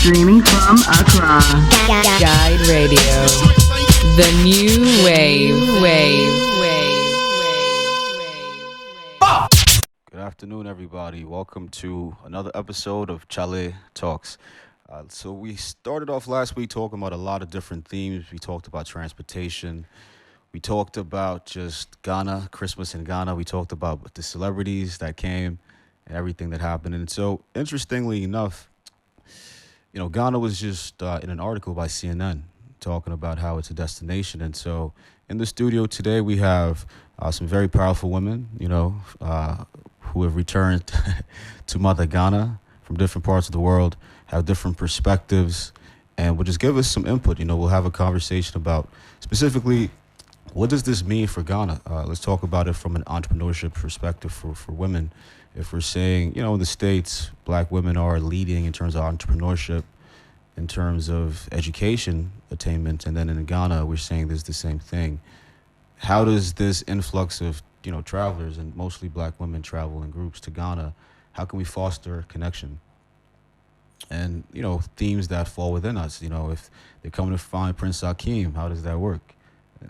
Streaming from Accra. Guide Radio. The new wave. Good afternoon, everybody. Welcome to another episode of CHALE Talks. So we started off last week talking about a lot of different themes. We talked about transportation. We talked about just Ghana, Christmas in Ghana. We talked about the celebrities that came and everything that happened. And so, interestingly enough, Ghana was just in an article by CNN talking about how it's a destination. And so in the studio today, we have some very powerful women, who have returned to Mother Ghana from different parts of the world, have different perspectives, and will just give us some input. We'll have a conversation about specifically what does this mean for Ghana? Let's talk about it from an entrepreneurship perspective for women. If we're saying, in the States, Black women are leading in terms of entrepreneurship, in terms of education attainment, and then in Ghana, we're saying there's the same thing. How does this influx of, travelers, and mostly Black women travel in groups to Ghana, how can we foster connection? And, themes that fall within us, if they're coming to find Prince Hakeem, how does that work?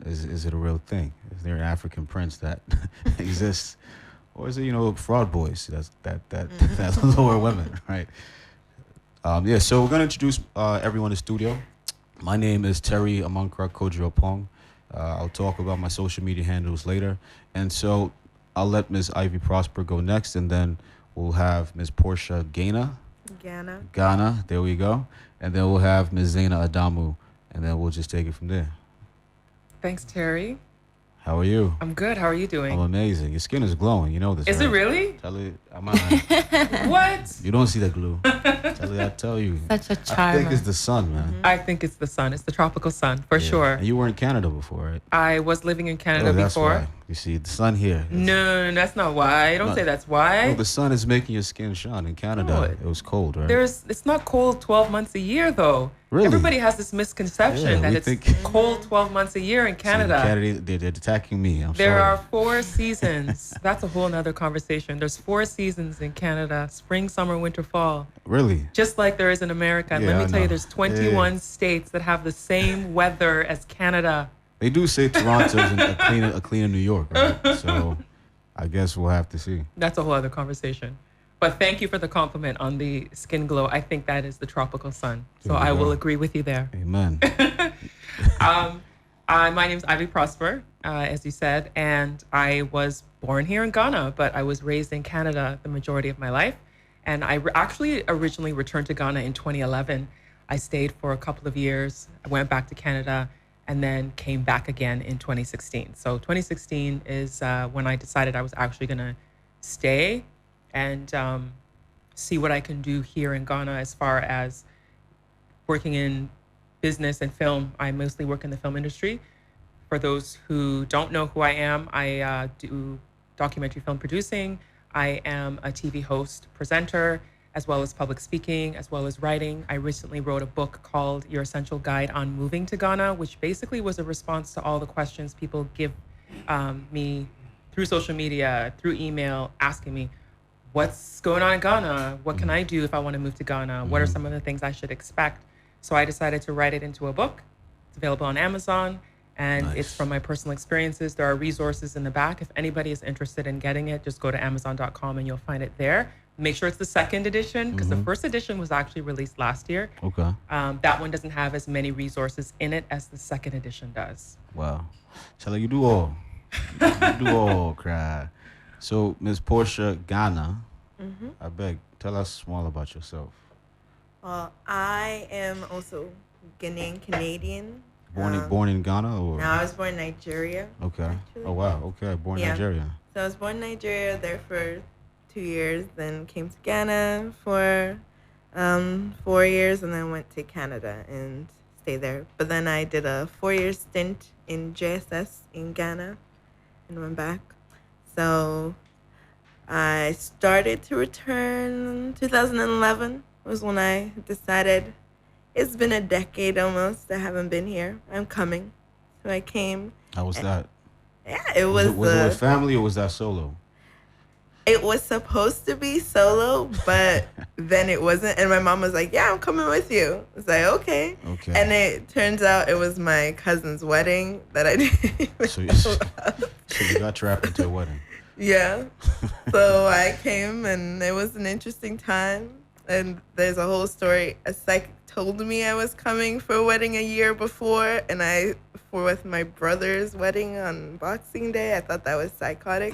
Is it a real thing? Is there an African prince that exists? Or is it, fraud boys that lower women, right? So we're going to introduce everyone in the studio. My name is Terry Amankra Kojo Oppong. I'll talk about my social media handles later. And so I'll let Ms. Ivy Prosper go next, and then we'll have Ms. Portia Ghana, there we go. And then we'll have Ms. Zaina Adamu, and then we'll just take it from there. Thanks, Terry. How are you? I'm good. How are you doing? I'm amazing. Your skin is glowing. You know this. Is right? it really? Tell it. What? You don't see the glue. I tell you. Such a charmer. I think it's the sun, man. I think it's the sun. It's the tropical sun, for sure. And you were in Canada before, right? I was living in Canada that's before. Why. You see, the sun here. No, that's not why. Don't say that's why. No, the sun is making your skin shine. In Canada, it was cold, right? It's not cold 12 months a year, though. Really? Everybody has this misconception that it's cold 12 months a year in Canada. They're attacking me. There are 4 seasons. That's a whole nother conversation. There's 4 seasons in Canada: spring, summer, winter, fall. Really? Just like there is in America. And let me tell you, there's 21 states that have the same weather as Canada. They do say Toronto's a cleaner New York, right? So I guess we'll have to see. That's a whole other conversation. But thank you for the compliment on the skin glow. I think that is the tropical sun. So I will agree with you there. Amen. My name is Ivy Prosper, as you said, and I was born here in Ghana, but I was raised in Canada the majority of my life. And I actually originally returned to Ghana in 2011. I stayed for a couple of years. I went back to Canada and then came back again in 2016. So 2016 is when I decided I was actually going to stay and see what I can do here in Ghana as far as working in business and film. I mostly work in the film industry. For those who don't know who I am, I do documentary film producing. I am a TV host, presenter, as well as public speaking, as well as writing. I recently wrote a book called Your Essential Guide on Moving to Ghana, which basically was a response to all the questions people give me through social media, through email, asking me, what's going on in Ghana? What can I do if I want to move to Ghana? What are some of the things I should expect? So I decided to write it into a book. It's available on Amazon, and It's from my personal experiences. There are resources in the back. If anybody is interested in getting it, just go to Amazon.com and you'll find it there. Make sure it's the second edition, because the first edition was actually released last year. Okay. That one doesn't have as many resources in it as the second edition does. Wow. Shall you do all? You do all, cry. So, Ms. Portia Ghana, I beg, tell us more about yourself. Well, I am also Ghanaian Canadian. Born in Ghana, or? No, I was born in Nigeria. Okay. Actually. Oh wow. Okay, born in Nigeria. So I was born in Nigeria, there for 2 years, then came to Ghana for 4 years, and then went to Canada and stayed there. But then I did a 4-year stint in JSS in Ghana and went back. So I started to return 2011 was when I decided it's been a decade almost I haven't been here. I'm coming. So I came. How was that? Yeah, it was. Was it with family or was that solo? It was supposed to be solo, but then it wasn't. And my mom was like, yeah, I'm coming with you. I was like, okay. Okay. And it turns out it was my cousin's wedding that I didn't even So know about. so you got trapped into a wedding. Yeah. So I came, and it was an interesting time. And there's a whole story. A psychic told me I was coming for a wedding a year before, and with my brother's wedding on Boxing Day. I thought that was psychotic.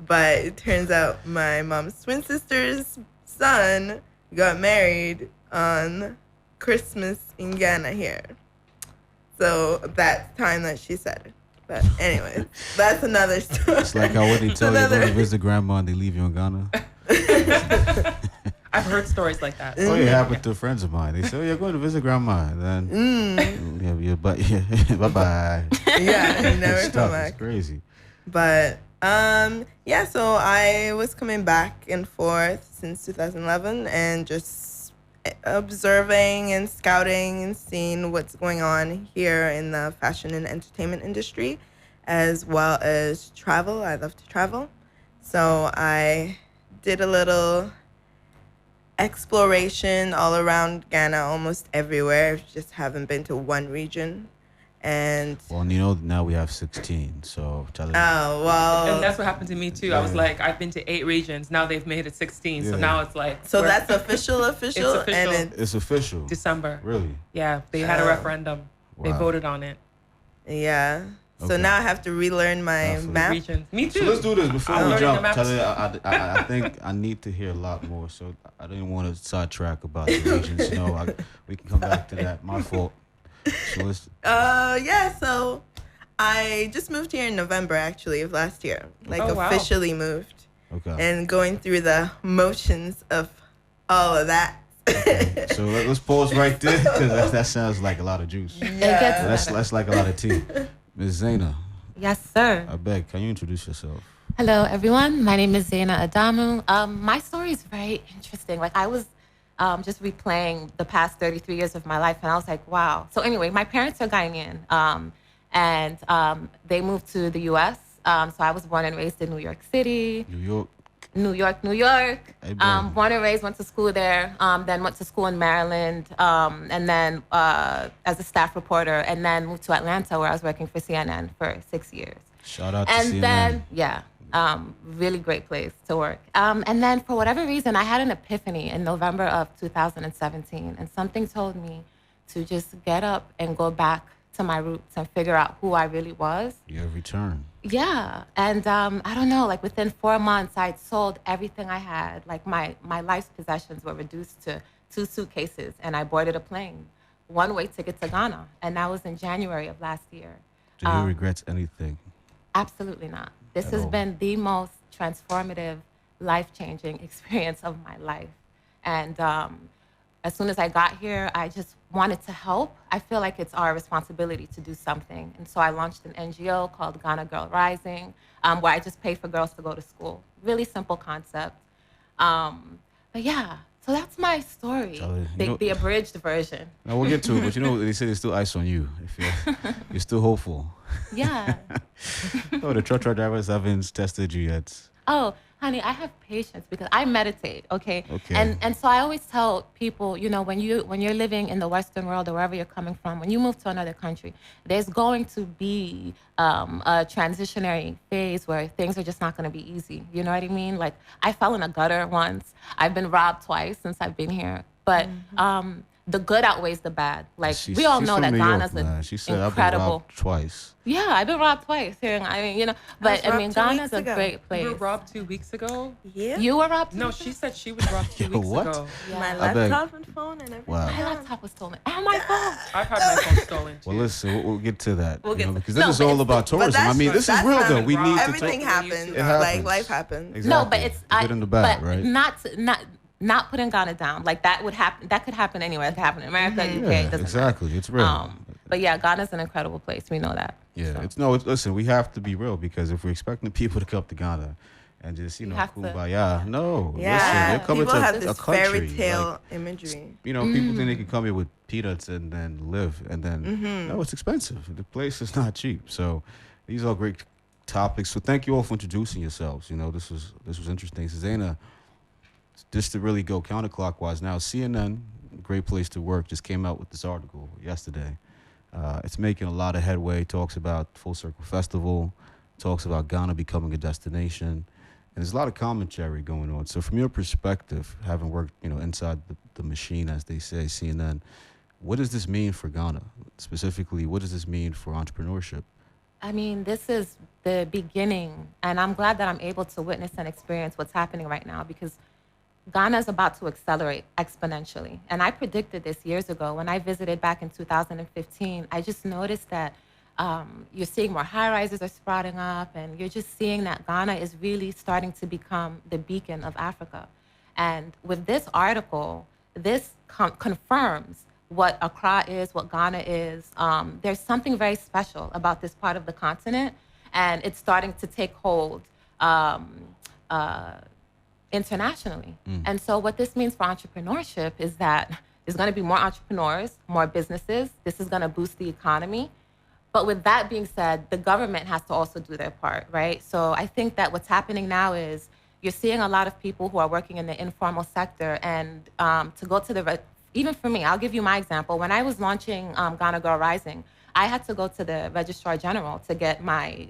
But it turns out my mom's twin sister's son got married on Christmas in Ghana here. So that's time that she said it. But anyway, that's another story. It's like how when they tell you go to visit grandma and they leave you in Ghana. I've heard stories like that. Oh, it happened to friends of mine. They say, oh, you're going to visit grandma. And then, bye-bye. Yeah, you never come back. It's crazy. But, so I was coming back and forth since 2011 and just observing and scouting and seeing what's going on here in the fashion and entertainment industry, as well as travel. I love to travel. So I did a little exploration all around Ghana, almost everywhere. Just haven't been to one region. And now we have 16. So tell me. Oh, well. And that's what happened to me too. I was like, I've been to 8 regions. Now they've made it 16. So now it's like. So that's official. It's official. And it's official. December. Really? Yeah, they had a referendum. Wow. They voted on it. Yeah. So Okay. now I have to relearn my map. Regions. Me too. So let's do this before I'm we learning jump. the maps. Tell I think I need to hear a lot more. So I didn't want to sidetrack about the regions. We can come back to that. My fault. So let's. So I just moved here in November actually of last year. Officially moved. Okay. And going through the motions of all of that. Okay. So let's pause right there because that sounds like a lot of juice. Yeah. That's like a lot of tea. Ms. Zaina, Yes, sir. I beg, can you introduce yourself? Hello, everyone. My name is Zaina Adamu. My story is very interesting. Like, I was just replaying the past 33 years of my life, and I was like, wow. So anyway, my parents are Ghanaian, and they moved to the U.S. So I was born and raised in New York City. New York. Hey, Born and raised, went to school there, then went to school in Maryland, and then as a staff reporter, and then moved to Atlanta where I was working for CNN for 6 years. Shout out to And CNN. then, really great place to work. And then for whatever reason, I had an epiphany in November of 2017, and something told me to just get up and go back to my roots and figure out who I really was. Your return. Yeah. And I don't know, like within 4 months, I'd sold everything I had. Like my life's possessions were reduced to 2 suitcases, and I boarded a plane, one-way ticket to Ghana. And that was in January of last year. Do you regret anything? Absolutely not. This At has all? been the most transformative, life-changing experience of my life. And as soon as I got here, I just wanted to help. I feel like it's our responsibility to do something. And so I launched an NGO called Ghana Girl Rising, where I just pay for girls to go to school. Really simple concept. But yeah, so that's my story, Charlie, the abridged version. Now we'll get to it, but they say there's still ice on you. If you're still hopeful. Yeah. The truck drivers haven't tested you yet. Oh, honey, I have patience because I meditate, okay? Okay. And so I always tell people, when you're living in the Western world or wherever you're coming from, when you move to another country, there's going to be a transitionary phase where things are just not going to be easy. You know what I mean? Like, I fell in a gutter once. I've been robbed twice since I've been here. But the good outweighs the bad. Like, we all know that Ghana's incredible. I've been robbed twice. Yeah, I've been robbed twice here. But Ghana's a great place. You were robbed 2 weeks ago? Yeah. You were robbed? No, she said she was robbed 2 weeks what? ago. Yeah. My I beg. laptop and phone and everything. Wow. My laptop was stolen. And my phone. I've had my phone stolen too. Well, listen, we'll get to that. We'll get to- because No, this is but all it's- about tourism. I mean, this is real, though. We need to Everything talk. happens. It Like, happens. life happens. Exactly. No, but it's The good and the bad, but right? not putting Ghana down. Like, that would happen. That could happen anywhere. It could happen in America, UK. Yeah, It doesn't exactly. It's real. matter. But yeah, Ghana's an incredible place. We know that. Yeah, So. listen, we have to be real because if we're expecting people to come to Ghana and just, have to- kumbaya, no. Yeah. Listen, they're coming People to have a this country. fairy tale like, imagery. people think they can come here with peanuts and then live. And then, no, it's expensive. The place is not cheap. So these are great topic. So thank you all for introducing yourselves. You know, this was interesting. Susanna, just to really go counterclockwise now, CNN, great place to work, just came out with this article yesterday. It's making a lot of headway. Talks about Full Circle Festival, talks about Ghana becoming a destination, and there's a lot of commentary going on. So from your perspective, having worked, inside the machine, as they say, CNN, what does this mean for Ghana? Specifically, what does this mean for entrepreneurship? I mean, this is the beginning, and I'm glad that I'm able to witness and experience what's happening right now, because Ghana is about to accelerate exponentially. And I predicted this years ago. When I visited back in 2015, I just noticed that you're seeing more high-rises are sprouting up, and you're just seeing that Ghana is really starting to become the beacon of Africa. And with this article, this confirms what Accra is, what Ghana is. There's something very special about this part of the continent, and it's starting to take hold internationally. And so what this means for entrepreneurship is that there's going to be more entrepreneurs, more businesses. This is going to boost the economy. But with that being said, the government has to also do their part, right? So I think that what's happening now is you're seeing a lot of people who are working in the informal sector, and to go to even for me, I'll give you my example. When I was launching Ghana Girl Rising, I had to go to the Registrar General to get my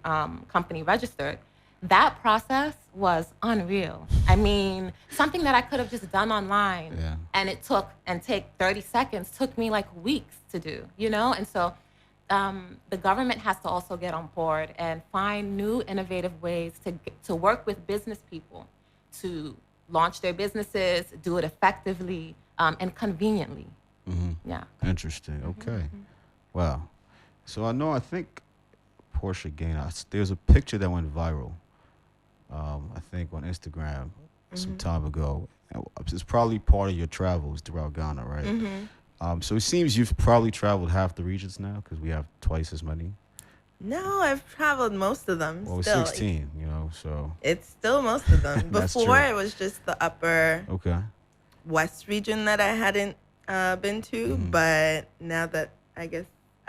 company registered. That process was unreal. I mean, something that I could have just done online, and take 30 seconds took me like weeks to do, And so the government has to also get on board and find new innovative ways to work with business people to launch their businesses, do it effectively and conveniently. Yeah. Interesting. Okay. Wow. So I think Portia Gaynor, there's a picture that went viral, I think on Instagram some time ago. It's probably part of your travels throughout Ghana, right? So it seems you've probably traveled half the regions now, because we have twice as many. No, I've traveled most of them. Well, still, 16, so. It's still most of them. That's Before, true. it was just the upper west region that I hadn't been to. But now that, I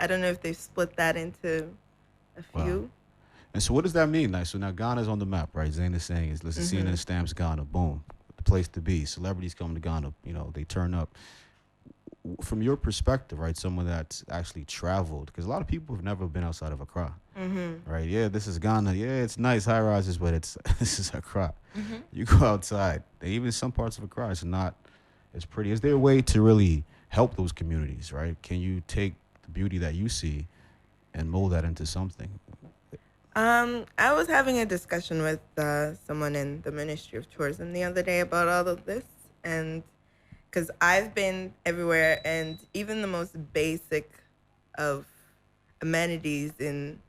don't know if they've split that into a few. Wow. And so what does that mean? Like, so now Ghana's on the map, right? Zayn is saying, listen, CNN stamps Ghana, boom, the place to be. Celebrities come to Ghana, they turn up. From your perspective, right, someone that's actually traveled, because a lot of people have never been outside of Accra, right? Yeah, this is Ghana. Yeah, it's nice, high rises, but this is Accra. You go outside, even some parts of Accra, it's not as pretty. Is there a way to really help those communities, right? Can you take the beauty that you see and mold that into something? I was having a discussion with someone in the Ministry of Tourism the other day about all of this, and because I've been everywhere, and even the most basic of amenities in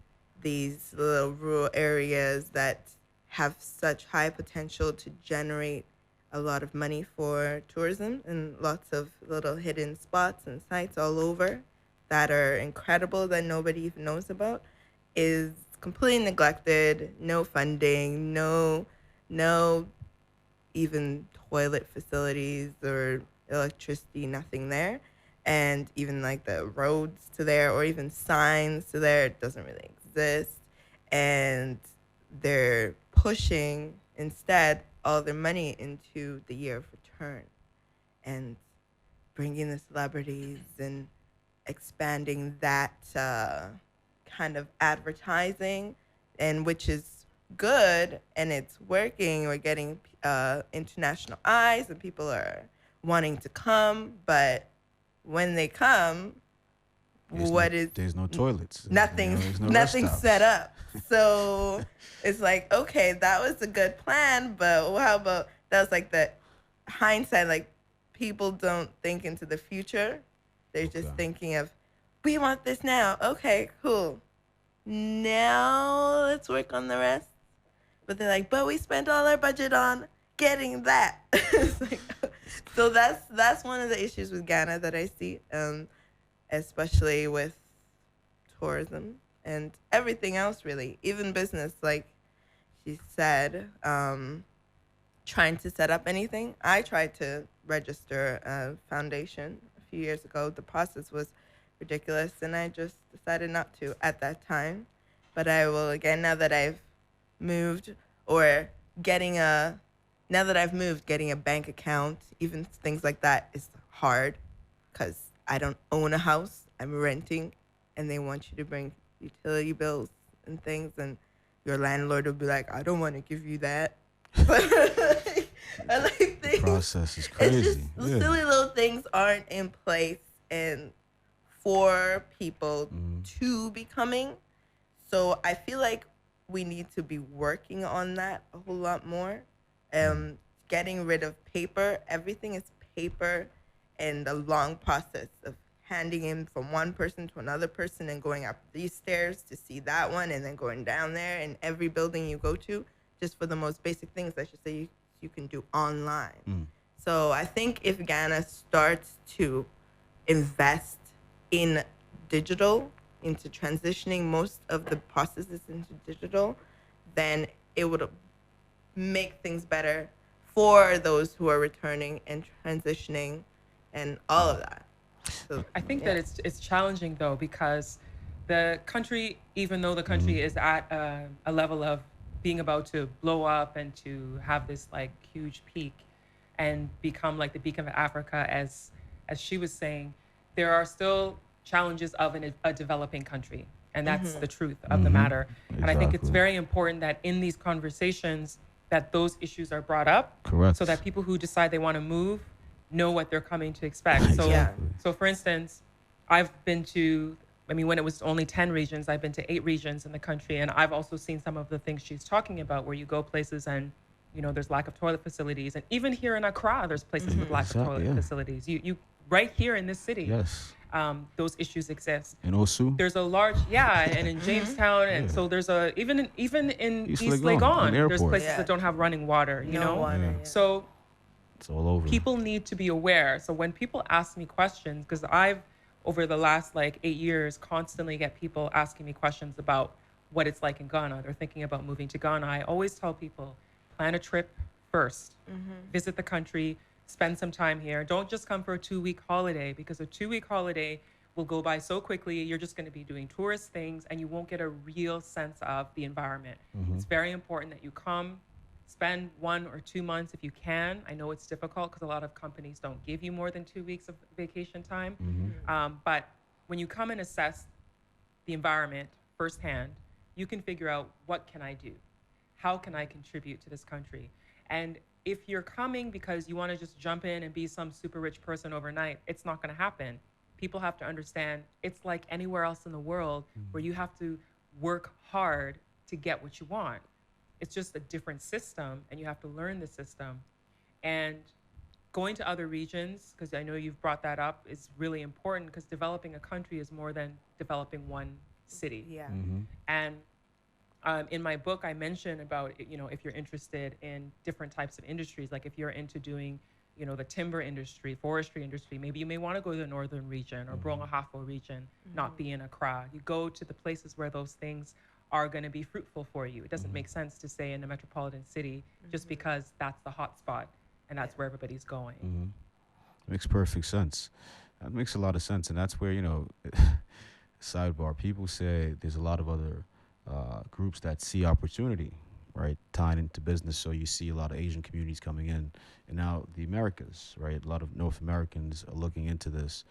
these little rural areas that have such high potential to generate a lot of money for tourism, and lots of little hidden spots and sites all over that are incredible that nobody even knows about, is completely neglected. No funding, no even toilet facilities or electricity, nothing there. And even like the roads to there, or even signs to there, it doesn't really exist. And they're pushing instead all their money into the year of return and bringing the celebrities and expanding that kind of advertising, and which is good and it's working. We're getting international eyes and people are wanting to come, but when they come, there's no toilets. Nothing's Nothing's set up. So it's like, okay, that was a good plan, but how about that was like the hindsight, like people don't think into the future. They're just thinking of, we want this now. Okay, cool. Now let's work on the rest. But they're like, but we spent all our budget on getting that. It's like, so that's one of the issues with Ghana that I see, especially with tourism and everything else, really. Even business, like she said, trying to set up anything. I tried to register a foundation a few years ago. The process was ridiculous, and I just decided not to at that time. But I will again, now that I've moved, or now that I've moved, getting a bank account, even things like that is hard because I don't own a house. I'm renting, and they want you to bring utility bills and things, and your landlord will be like, I don't want to give you that. But I like things. The process is It's crazy. just the silly little things aren't in place and for people to be coming. So I feel like we need to be working on that a whole lot more. Getting rid of paper. Everything is paper, and a long process of handing in from one person to another person and going up these stairs to see that one and then going down there in every building you go to, just for the most basic things, I should say, you can do online. So I think if Ghana starts to invest in digital, into transitioning most of the processes into digital, then it would make things better for those who are returning and transitioning and all of that. So, I think that it's challenging though, because the country, even though the country is at a level of being about to blow up and to have this like huge peak and become like the beacon of Africa, as she was saying, there are still challenges of a developing country, and that's the truth of the matter. And I think it's very important that in these conversations that those issues are brought up, Correct. so that people who decide they want to move know what they're coming to expect. So, so for instance, I've been to, when it was only 10 regions, I've been to 8 regions in the country. And I've also seen some of the things she's talking about, where you go places and, there's lack of toilet facilities. And even here in Accra, there's places with lack of toilet facilities. You right here in this city, those issues exist. In Osu? There's a large, and in Jamestown. And so there's even in East Legon, there's places that don't have running water, you know? Water, So it's all over. People need to be aware. So when people ask me questions, because I've, over the last like 8 years, constantly get people asking me questions about what it's like in Ghana. They're thinking about moving to Ghana. I always tell people, plan a trip first. Visit the country, spend some time here. Don't just come for a 2-week holiday, because a 2-week holiday will go by so quickly. You're just going to be doing tourist things and you won't get a real sense of the environment. It's very important that you come, spend 1 or 2 months if you can. I know it's difficult because a lot of companies don't give you more than 2 weeks of vacation time. But when you come and assess the environment firsthand, you can figure out, what can I do? How can I contribute to this country? And if you're coming because you want to just jump in and be some super rich person overnight, it's not going to happen. People have to understand it's like anywhere else in the world where you have to work hard to get what you want. It's just a different system, and you have to learn the system. And going to other regions, because I know you've brought that up, is really important, because developing a country is more than developing one city. And in my book, I mention about, if you're interested in different types of industries, like if you're into doing, the timber industry, forestry industry, maybe you may want to go to the northern region or Brong-Ahafo region, not be in Accra. You go to the places where those things are going to be fruitful for you. It doesn't make sense to stay in a metropolitan city just because that's the hot spot and that's where everybody's going. Makes perfect sense. That makes a lot of sense. And that's where, sidebar, people say there's a lot of other groups that see opportunity, right, tying into business. So you see a lot of Asian communities coming in. And now the Americas, right, a lot of North Americans are looking into this.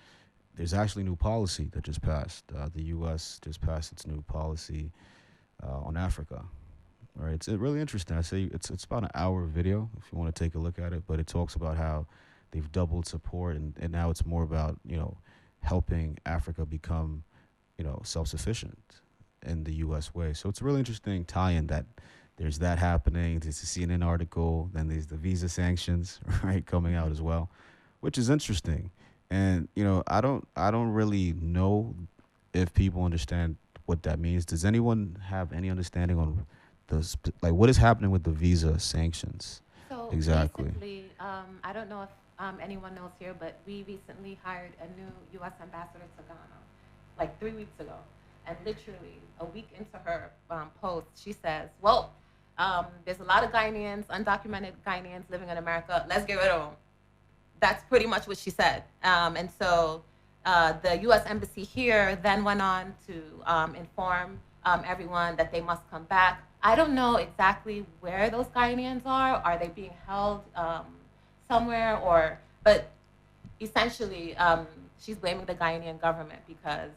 There's actually new policy that just passed. The U.S. just passed its new policy on Africa, right? It's really interesting. I say it's about an hour video if you want to take a look at it, but it talks about how they've doubled support, and now it's more about, helping Africa become, self-sufficient in the U.S. way. So it's a really interesting tie-in that there's that happening. There's a CNN article, then there's the visa sanctions, right, coming out as well, which is interesting. And, I don't really know if people understand what that means. Does anyone have any understanding on what is happening with the visa sanctions? So exactly. Recently, I don't know if anyone knows here, but we recently hired a new U.S. ambassador to Ghana, like 3 weeks ago. And literally a week into her post, she says, well, there's a lot of Ghanaians, undocumented Ghanaians living in America. Let's get rid of them. That's pretty much what she said. And so the U.S. Embassy here then went on to inform everyone that they must come back. I don't know exactly where those Ghanaians are. Are they being held somewhere, or? But essentially, she's blaming the Ghanaian government because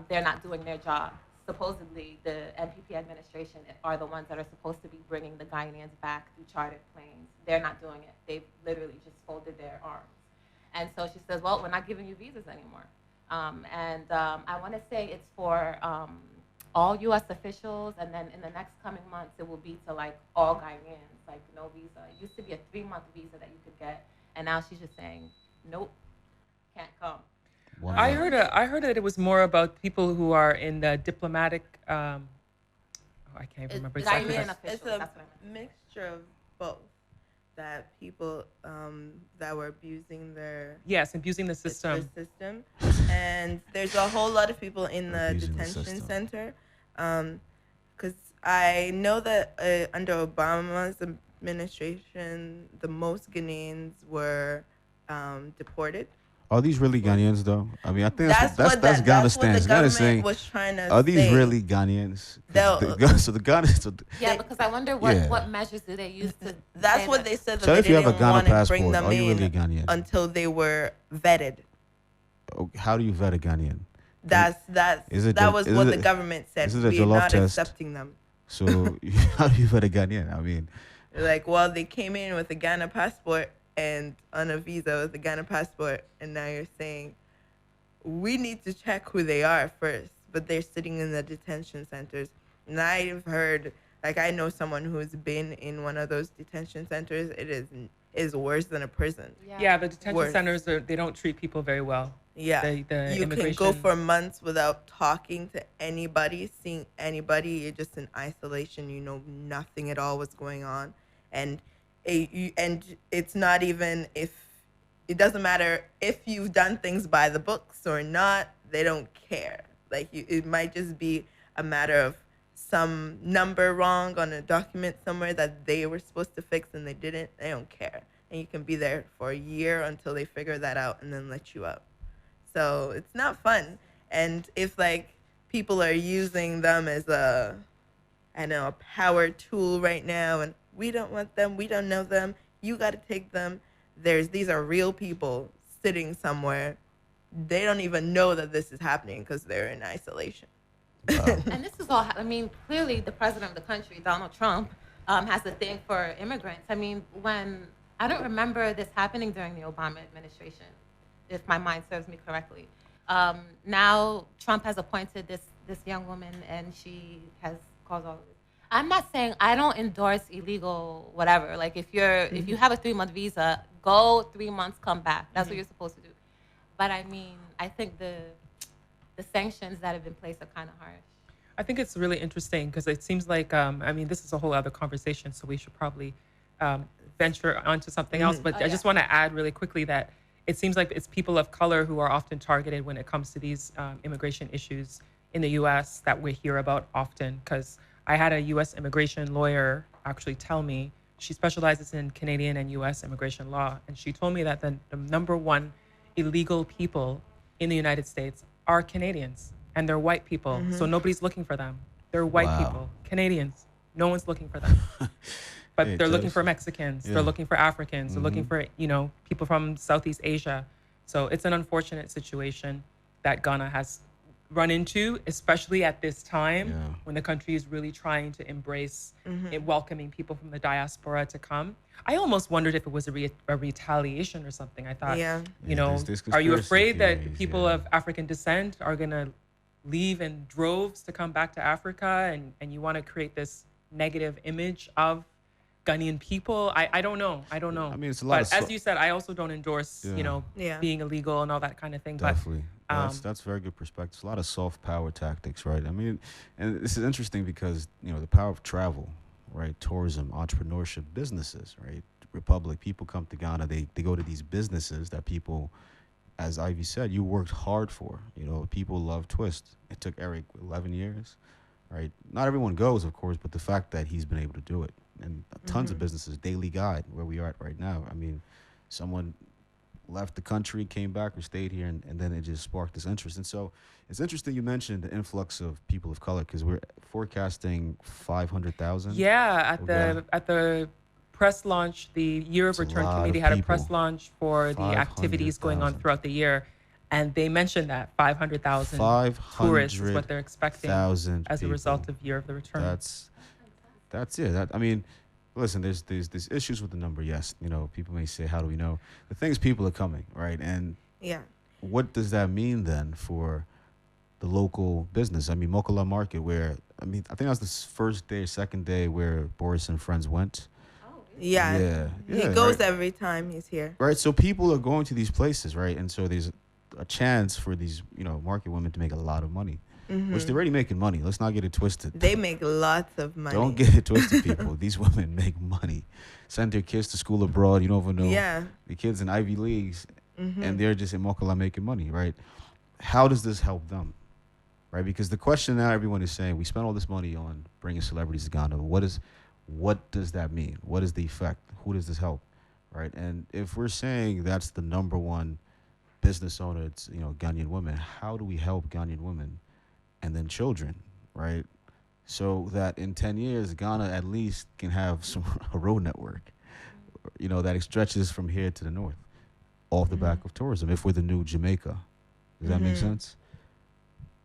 they're not doing their job. Supposedly, the MPP administration are the ones that are supposed to be bringing the Ghanaians back through chartered planes. They're not doing it. They've literally just folded their arms. And so she says, well, we're not giving you visas anymore. I want to say it's for all U.S. officials, and then in the next coming months, it will be to like all Ghanaians, like no visa. It used to be a 3-month visa that you could get, and now she's just saying, nope, can't come. I heard that it was more about people who are in the diplomatic. I can't remember exactly. It's a mixture of both. That people that were abusing abusing the system. And there's a whole lot of people in the detention center. Because I know that under Obama's administration, the most Ghanaians were deported. Are these really Ghanaians, though? I mean, I think that's Ghana's stance. Ghana's saying, was trying to are these really Ghanaians? Because I wonder what measures do they use to. That's what they said. That so they if you have a didn't Ghana want to passport, bring them are you really a in Ghanaian? until they were vetted. How do you vet a Ghanaian? That was what the government said. We're not accepting them. So how do you vet a Ghanaian? I mean, like, well, they came in with a Ghana passport and on a visa with a Ghana passport, and now you're saying we need to check who they are first, but they're sitting in the detention centers. And I've heard, like, I know someone who's been in one of those detention centers. It is worse than a prison. Yeah, the detention centers, they don't treat people very well. Yeah, you can go for months without talking to anybody, seeing anybody. You're just in isolation. You know nothing at all what's going on, and it's not even if it doesn't matter if you've done things by the books or not. They don't care. Like it might just be a matter of some number wrong on a document somewhere that they were supposed to fix and they didn't. They don't care, and you can be there for a year until they figure that out and then let you out. So it's not fun. And if like people are using them as a power tool right now, and we don't want them, we don't know them, you got to take them. These are real people sitting somewhere. They don't even know that this is happening because they're in isolation. And this is all, I mean, clearly the president of the country, Donald Trump, has a thing for immigrants. I mean, I don't remember this happening during the Obama administration, if my mind serves me correctly. Now Trump has appointed this young woman, and she has caused all of this. I'm not saying I don't endorse illegal whatever. Like if you have a 3-month visa, go 3 months, come back. That's what you're supposed to do. But I mean, I think the sanctions that have been placed are kind of harsh. I think it's really interesting because it seems like I mean, this is a whole other conversation, so we should probably venture onto something else. But I just want to add really quickly that it seems like it's people of color who are often targeted when it comes to these immigration issues in the U.S. that we hear about often. Because I had a U.S. immigration lawyer actually tell me, she specializes in Canadian and U.S. immigration law, and she told me that the number one illegal people in the United States are Canadians, and they're white people. So nobody's looking for them. They're white people, Canadians. No one's looking for them. But they're looking for Mexicans. They're looking for Africans. They're looking for, people from Southeast Asia. So it's an unfortunate situation that Ghana has run into, especially at this time when the country is really trying to embrace welcoming people from the diaspora to come. I almost wondered if it was a retaliation or something. I thought, there's are you afraid that people of African descent are going to leave in droves to come back to Africa, and you want to create this negative image of Ghanaian people? I don't know. I mean, it's a lot. But as you said, I also don't endorse, being illegal and all that kind of thing. Definitely. That's very good perspective. It's a lot of soft power tactics, right? I mean, and this is interesting because, the power of travel, right? Tourism, entrepreneurship, businesses, right? Republic, people come to Ghana, they go to these businesses that people, as Ivy said, you worked hard for. People love Twist. It took Eric 11 years, right? Not everyone goes, of course, but the fact that he's been able to do it. And tons of businesses, Daily Guide, where we are at right now. I mean, someone left the country, came back, or stayed here, and then it just sparked this interest. And so it's interesting you mentioned the influx of people of color because we're forecasting 500,000. Yeah, Okay. at the press launch, the Year of It's a Return lot Committee of had a press people. launch for the activities going on 500,000. throughout the year, and they mentioned that 500,000 tourists is what they're expecting 500,000 as a result people. of Year of the Return. That's it. I mean, listen, there's issues with the number. Yes, people may say, how do we know? The thing is, people are coming, right? And Yeah. what does that mean then for the local business? I mean, Mokala Market, where I think that was the first day, second day where Boris and friends went. Yeah. Yeah, He yeah, goes right. every time he's here. Right. So people are going to these places, right? And so there's a chance for these, market women to make a lot of money, which they're already making money. Let's not get it twisted. They make lots of money. Don't get it twisted, people. These women make money. Send their kids to school abroad. You don't even know. Yeah. The kids in Ivy Leagues, and they're just in Mokala making money, right? How does this help them, right? Because the question now everyone is saying, we spent all this money on bringing celebrities to Ghana. What does that mean? What is the effect? Who does this help, right? And if we're saying that's the number one business owner, it's Ghanaian women. How do we help Ghanaian women and then children, right? So that in 10 years, Ghana at least can have a road network, that stretches from here to the north, off the back of tourism. If we're the new Jamaica, does that make sense?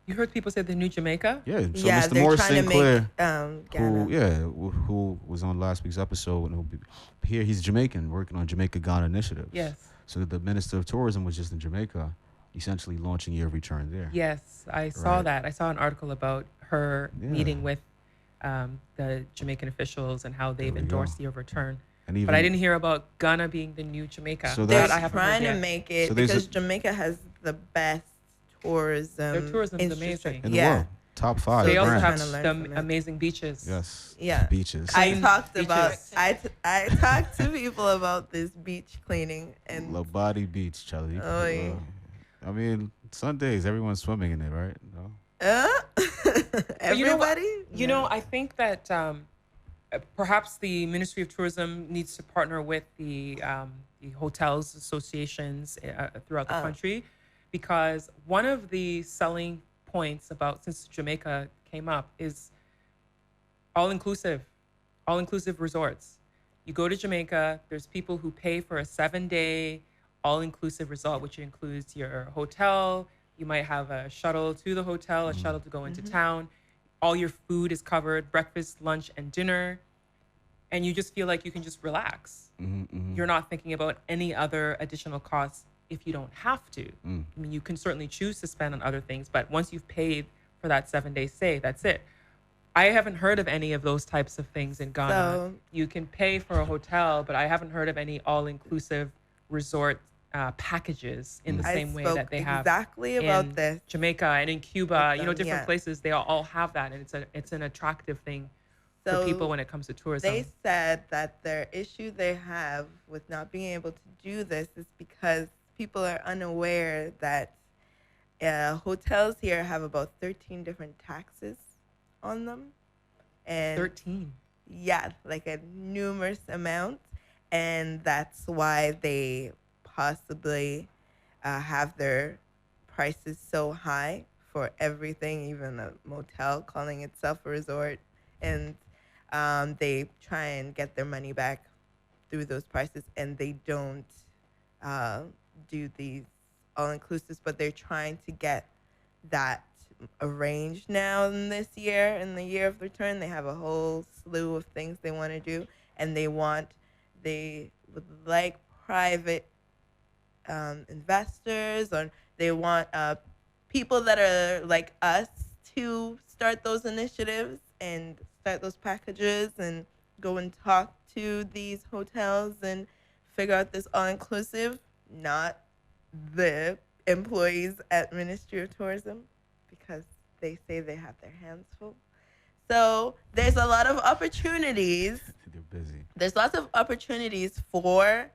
You heard people say the new Jamaica? Yeah. So Yeah, Mr. they're Morris trying St. to Clair, make Ghana. who was on last week's episode, and here he's Jamaican, working on Jamaica Ghana initiatives. Yes. So the Minister of Tourism was just in Jamaica, essentially launching Year of Return there. Yes, I saw Right. that. I saw an article about her Yeah. meeting with the Jamaican officials and how they've we endorsed go. the overturn. And even But I didn't hear about Ghana being the new Jamaica. So They're that I haven't heard trying to yet. make it So there's because a- Jamaica has the best tourism. Their tourism's infrastructure. amazing. in the Yeah. world, top 5 They also brands. have Trying to learn some from it. amazing beaches. Yes. Yeah. Beaches. I Clean talked beaches. about I talked to people about this beach cleaning and Labadi Beach, Charlie. Oy. I mean, Sundays everyone's swimming in it, right? No? But you know what? everybody. You know, I think that perhaps the Ministry of Tourism needs to partner with the hotels associations throughout the country, because one of the selling points about, since Jamaica came up, is all-inclusive resorts. You go to Jamaica, there's people who pay for a 7-day all-inclusive resort, which includes your hotel. You might have a shuttle to the hotel, a shuttle to go into town. All your food is covered, breakfast, lunch, and dinner. And you just feel like you can just relax. You're not thinking about any other additional costs if you don't have to. I mean, you can certainly choose to spend on other things, but once you've paid for that 7-day stay, that's it. I haven't heard of any of those types of things in Ghana. So- You can pay for a hotel, but I haven't heard of any all-inclusive resort packages in the I same way spoke that they have exactly about in this Jamaica and in Cuba. with Different them, yeah. places, they all have that, and it's an attractive thing for So people when it comes to tourism. They said that their issue they have with not being able to do this is because people are unaware that hotels here have about 13 different taxes on them. And 13. yeah, like a numerous amount. And that's why they possibly have their prices so high for everything, even a motel calling itself a resort. And they try and get their money back through those prices, and they don't do these all-inclusives, but they're trying to get that arranged now in this year. In the Year of Return, they have a whole slew of things they want to do, and they would like private investors, or they want people that are like us to start those initiatives and start those packages and go and talk to these hotels and figure out this all-inclusive, not the employees at Ministry of Tourism, because they say they have their hands full. So there's a lot of opportunities. They're busy. There's lots of opportunities for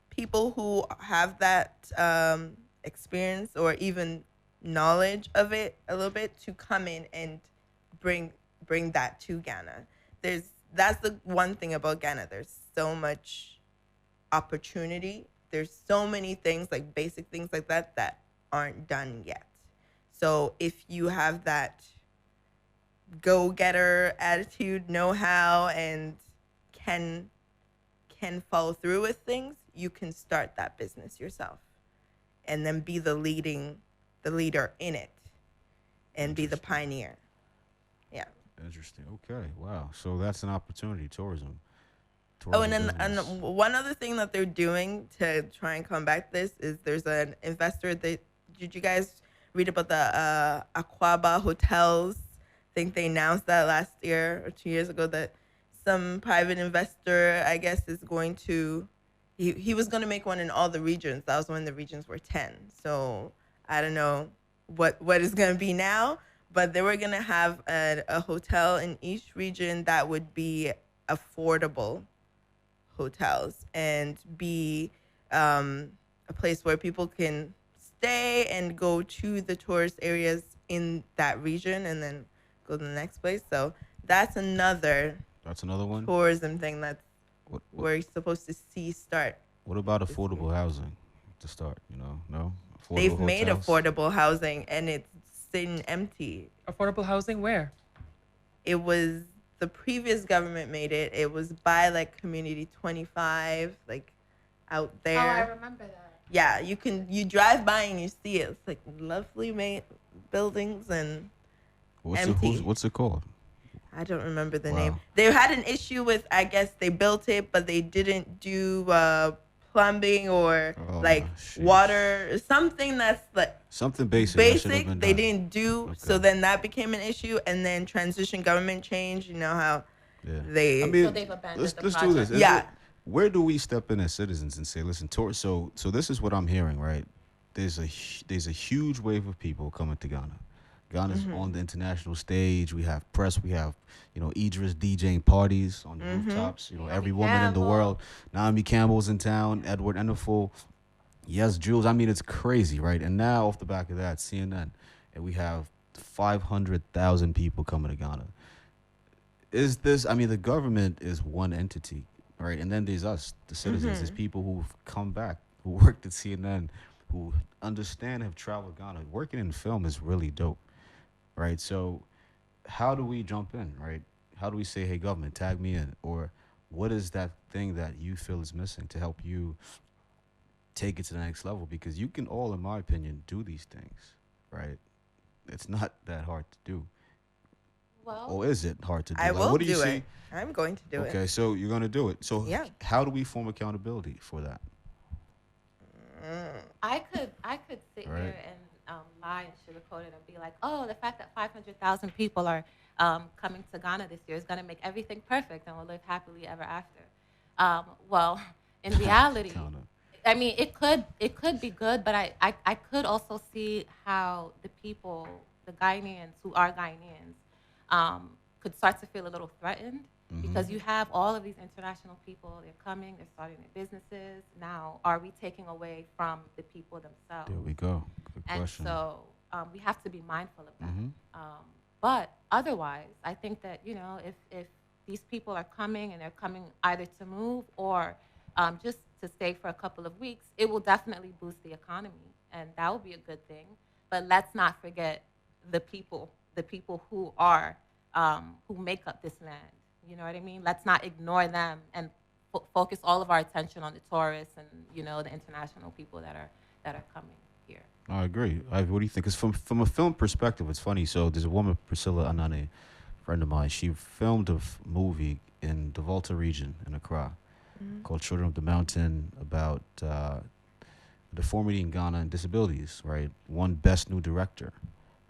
people who have that experience or even knowledge of it a little bit to come in and bring that to Ghana. That's the one thing about Ghana. There's so much opportunity there's so many things, like basic things like that, that aren't done yet. So if you have that go-getter attitude, know-how, and can follow through with things, you can start that business yourself and then be the leader in it and be the pioneer. Yeah. Interesting. Okay. Wow. So that's an opportunity. Tourism. Oh, and Tourism then business. one other thing that they're doing to try and combat this is there's an investor that, did you guys read about the Aquaba hotels? I think they announced that last year or 2 years ago that some private investor, I guess, is going to, he was going to make one in all the regions. That was when the regions were 10. So I don't know what it's going to be now, but they were going to have a hotel in each region that would be affordable hotels and be a place where people can stay and go to the tourist areas in that region and then go to the next place. So that's another One. tourism thing that's What we're supposed to see start. What about affordable housing to start? No. Affordable They've made hotels? affordable housing and it's sitting empty. Affordable housing where? It was the previous government made it. It was by like Community 25, like out there. Oh, I remember that. Yeah, you drive by and you see it. It's like lovely made buildings and empty. What's it called? I don't remember the Wow. name. They had an issue with, I guess they built it, but they didn't do plumbing or sheesh. water, something that's like Something basic. that should have basic. been They done. didn't do. Okay. So then that became an issue, and then transition government change. You know how Yeah. they. I mean, So they've abandoned let's the do this. project. Is Yeah. where do we step in as citizens and say, listen, so this is what I'm hearing, right? There's a huge wave of people coming to Ghana. Ghana's on the international stage. We have press. We have, Idris DJing parties on the rooftops. Every woman in the Campbell. world. Naomi Campbell's in town. Edward Enninful. Yes, Jules. I mean, it's crazy, right? And now, off the back of that, CNN, and we have 500,000 people coming to Ghana. Is this? I mean, the government is one entity, right? And then there's us, the citizens. There's people who've come back, who worked at CNN, who understand, have traveled Ghana. Working in film is really dope, right? So, how do we jump in, right? How do we say, hey, government, tag me in? Or what is that thing that you feel is missing to help you take it to the next level? Because you can all, in my opinion, do these things, right? It's not that hard to do. Well, Or is it hard to do? I Like, will what do you do see? it. I'm going to do it. Okay, so you're gonna do it. So Yeah. how do we form accountability for that? I could sit Right. here and lie and sugarcoat it and be like, oh, the fact that 500,000 people are coming to Ghana this year is going to make everything perfect and we'll live happily ever after. Well, in reality, Kinda. I mean, it could be good, but I could also see how the people, the Ghanaians who are Ghanaians, could start to feel a little threatened because you have all of these international people. They're coming, they're starting their businesses. Now, are we taking away from the people themselves? There we go. Good And question. so we have to be mindful of that. Mhm. But otherwise, I think that, if these people are coming and they're coming either to move or just to stay for a couple of weeks, it will definitely boost the economy. And that will be a good thing. But let's not forget the people who are, who make up this land. You know what I mean? Let's not ignore them and focus all of our attention on the tourists and, the international people that are coming here. I agree. What do you think? Because from a film perspective, it's funny. So there's a woman, Priscilla Anane, friend of mine. She filmed a movie in the Volta region in Accra called Children of the Mountain about deformity in Ghana and disabilities, right? Won Best New Director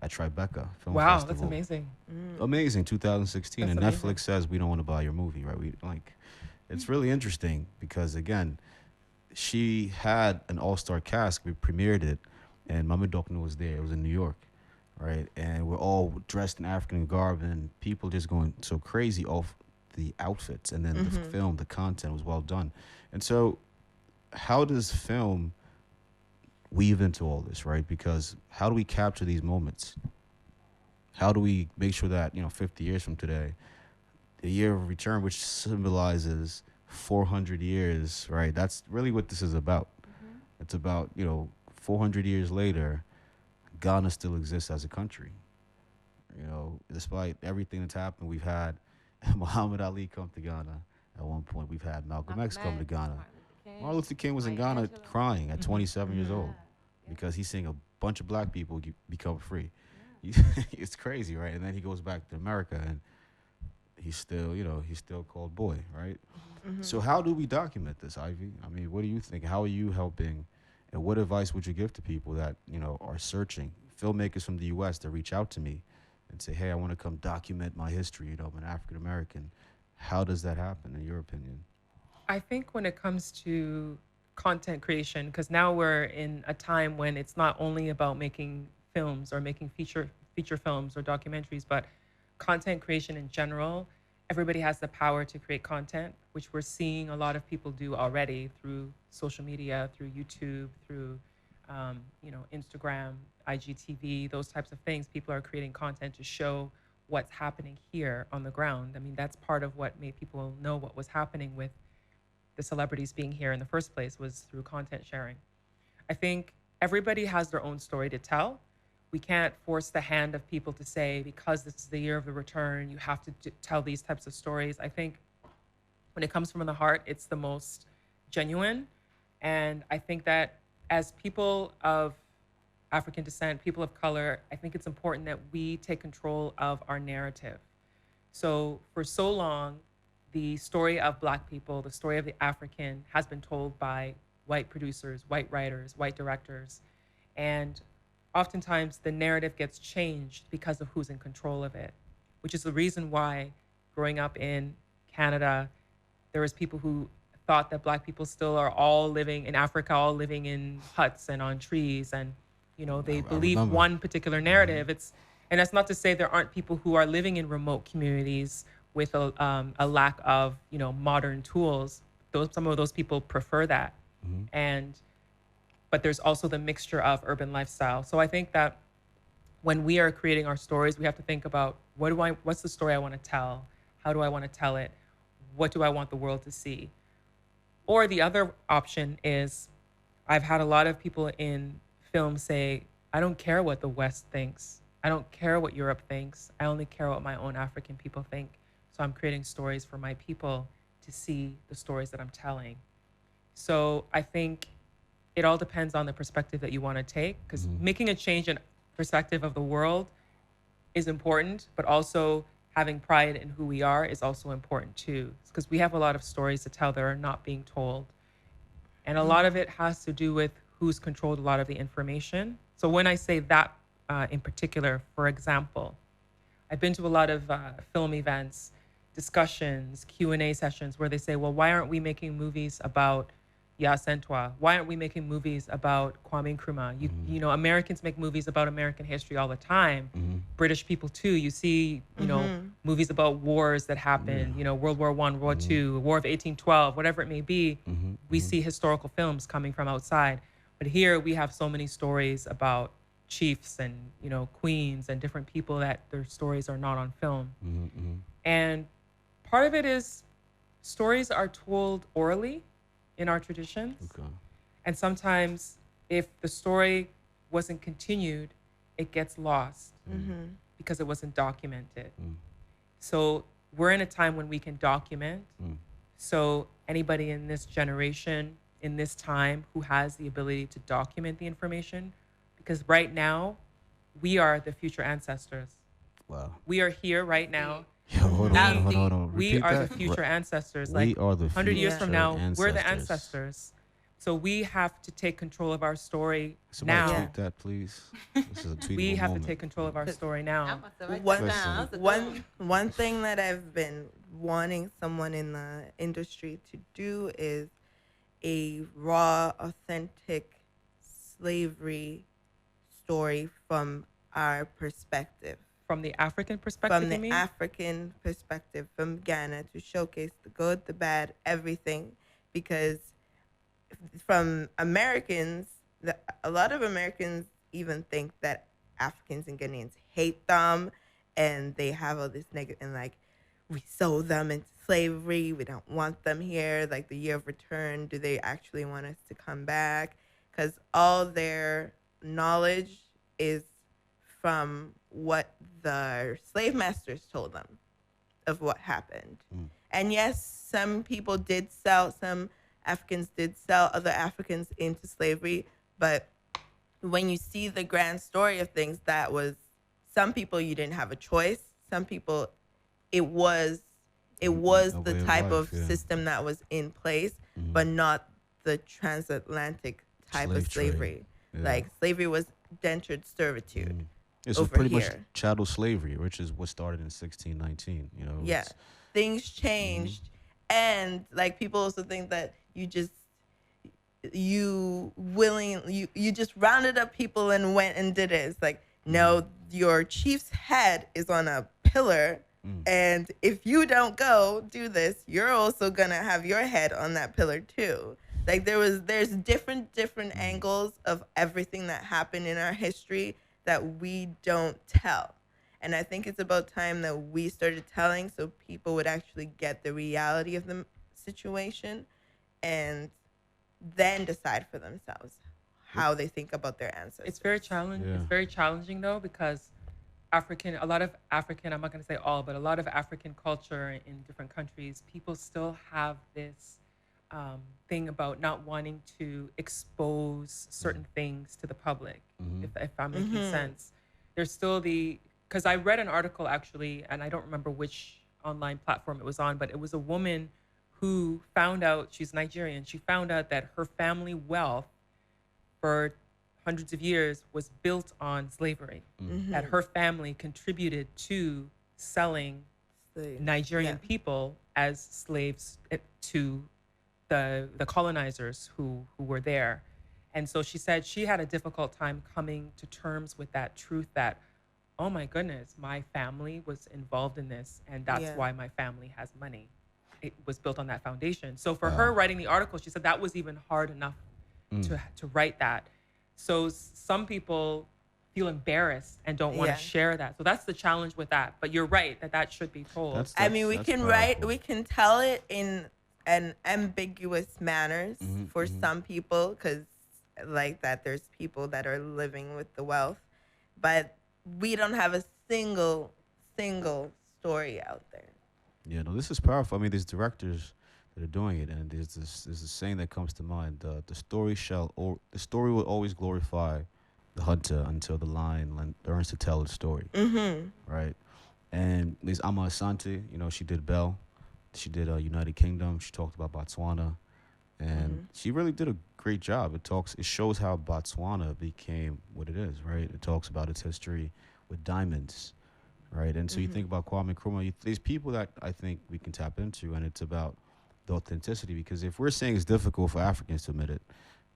at Tribeca Film Wow, Festival. that's amazing. Amazing, 2016. That's And amazing. Netflix says we don't want to buy your movie, right? It's really interesting because, again, she had an all-star cast. We premiered it, and Mama Dokno was there. It was in New York, right? And we're all dressed in African garb, and people just going so crazy off the outfits. And then the film, the content was well done. And so how does film weave into all this, right? Because how do we capture these moments? How do we make sure that, 50 years from today, the year of return, which symbolizes 400 years, right? That's really what this is about. It's about, 400 years later, Ghana still exists as a country. Despite everything that's happened, we've had Muhammad Ali come to Ghana. At one point, we've had Malcolm X come to Ghana. Martin Luther King was in Ghana crying at 27 years old because he's seeing a bunch of black people become free. It's crazy, right? And then he goes back to America and he's still called boy, right? So how do we document this, Ivy? I mean, what do you think? How are you helping? And what advice would you give to people that, are searching, filmmakers from the U.S. that reach out to me and say, hey, I want to come document my history, I'm an African American. How does that happen, in your opinion? I think when it comes to content creation, because now we're in a time when it's not only about making films or making feature films or documentaries, but content creation in general. Everybody has the power to create content, which we're seeing a lot of people do already through social media, through YouTube, through Instagram, IGTV, those types of things. People are creating content to show what's happening here on the ground. I mean, that's part of what made people know what was happening with the celebrities being here in the first place, was through content sharing. I think everybody has their own story to tell. We can't force the hand of people to say, because this is the year of the return, you have to tell these types of stories. I think when it comes from the heart, it's the most genuine. And I think that as people of African descent, people of color, I think it's important that we take control of our narrative. So for so long, the story of Black people, the story of the African, has been told by white producers, white writers, white directors. And oftentimes the narrative gets changed because of who's in control of it, which is the reason why growing up in Canada, there was people who thought that Black people still are all living in Africa, all living in huts and on trees. And, they believe one particular narrative. And that's not to say there aren't people who are living in remote communities with a lack of, modern tools. Some of those people prefer that. But there's also the mixture of urban lifestyle. So I think that when we are creating our stories, we have to think about what's the story I want to tell? How do I want to tell it? What do I want the world to see? Or the other option is, I've had a lot of people in film say, I don't care what the West thinks. I don't care what Europe thinks. I only care what my own African people think. So I'm creating stories for my people to see the stories that I'm telling. So I think it all depends on the perspective that you want to take, because making a change in perspective of the world is important, but also having pride in who we are is also important too, because we have a lot of stories to tell that are not being told. And a lot of it has to do with who's controlled a lot of the information. So when I say that in particular, for example, I've been to a lot of film events, discussions, Q&A sessions where they say, well, why aren't we making movies about Sentwa? Why aren't we making movies about Kwame Nkrumah? Americans make movies about American history all the time. British people too. You see, movies about wars that happened, World War I, World War II, War of 1812, whatever it may be. We see historical films coming from outside. But here we have so many stories about chiefs and, queens and different people that their stories are not on film. And part of it is stories are told orally in our traditions. Okay. And sometimes if the story wasn't continued, it gets lost because it wasn't documented. So we're in a time when we can document. So anybody in this generation, in this time, who has the ability to document the information, because right now, we are the future ancestors. Wow. We are here right now. Yo, hold on. We are the future ancestors. We are the 100 years from now, ancestors. we're the ancestors. So we have to take control of our story Somebody now. tweet that, please. This is a tweetable We have moment. to take control of our story now. One thing that I've been wanting someone in the industry to do is a raw, authentic slavery story from our perspective. From the African perspective, From the African perspective, from Ghana, to showcase the good, the bad, everything. Because from Americans, a lot of Americans even think that Africans and Ghanaians hate them, and they have all this negative, and like, we sold them into slavery, we don't want them here, like the year of return, do they actually want us to come back? because all their knowledge is from what the slave masters told them of what happened. And yes, some people did sell, some Africans did sell other Africans into slavery, but when you see the grand story of things, that was, some people you didn't have a choice. Some people, it was the type of system that was in place, but not the transatlantic type of slavery. Like slavery was dentured servitude. It's pretty much chattel slavery, which is what started in 1619. You know. Yeah, things changed, and like people also think that you just rounded up people and went and did it. It's like, no, your chief's head is on a pillar, and if you don't go do this, you're also gonna have your head on that pillar too. Like there's different angles of everything that happened in our history that we don't tell. And I think it's about time that we started telling, so people would actually get the reality of the situation and then decide for themselves how they think about their ancestors. It's very challenging. It's very challenging though, because a lot of African, I'm not going to say all, but a lot of African culture in different countries, people still have this thing about not wanting to expose certain things to the public, if I'm making sense. There's still because I read an article actually, and I don't remember which online platform it was on, but it was a woman who found out, she's Nigerian, she found out that her family wealth for hundreds of years was built on slavery, that her family contributed to selling Nigerian people as slaves to the colonizers who were there. And so she said she had a difficult time coming to terms with that truth that, oh my goodness, my family was involved in this, and that's why my family has money. It was built on that foundation. So for her writing the article, she said that was even hard enough to write that. So some people feel embarrassed and don't want to share that. So that's the challenge with that. But you're right that should be told. We can tell it in an ambiguous manners for some people, because like that there's people that are living with the wealth, but we don't have a single story out there. Yeah, no, this is powerful. I mean, there's directors that are doing it, and there's a saying that comes to mind: the story will always glorify the hunter until the lion learns to tell its story. Right? And there's Ama Asante. You know, she did Bell. She did United Kingdom. She talked about Botswana, and she really did a great job. It shows how Botswana became what it is. Right? It talks about its history with diamonds. Right, and so you think about Kwame Nkrumah. There's people that I think we can tap into, and it's about the authenticity. Because if we're saying it's difficult for Africans to admit it,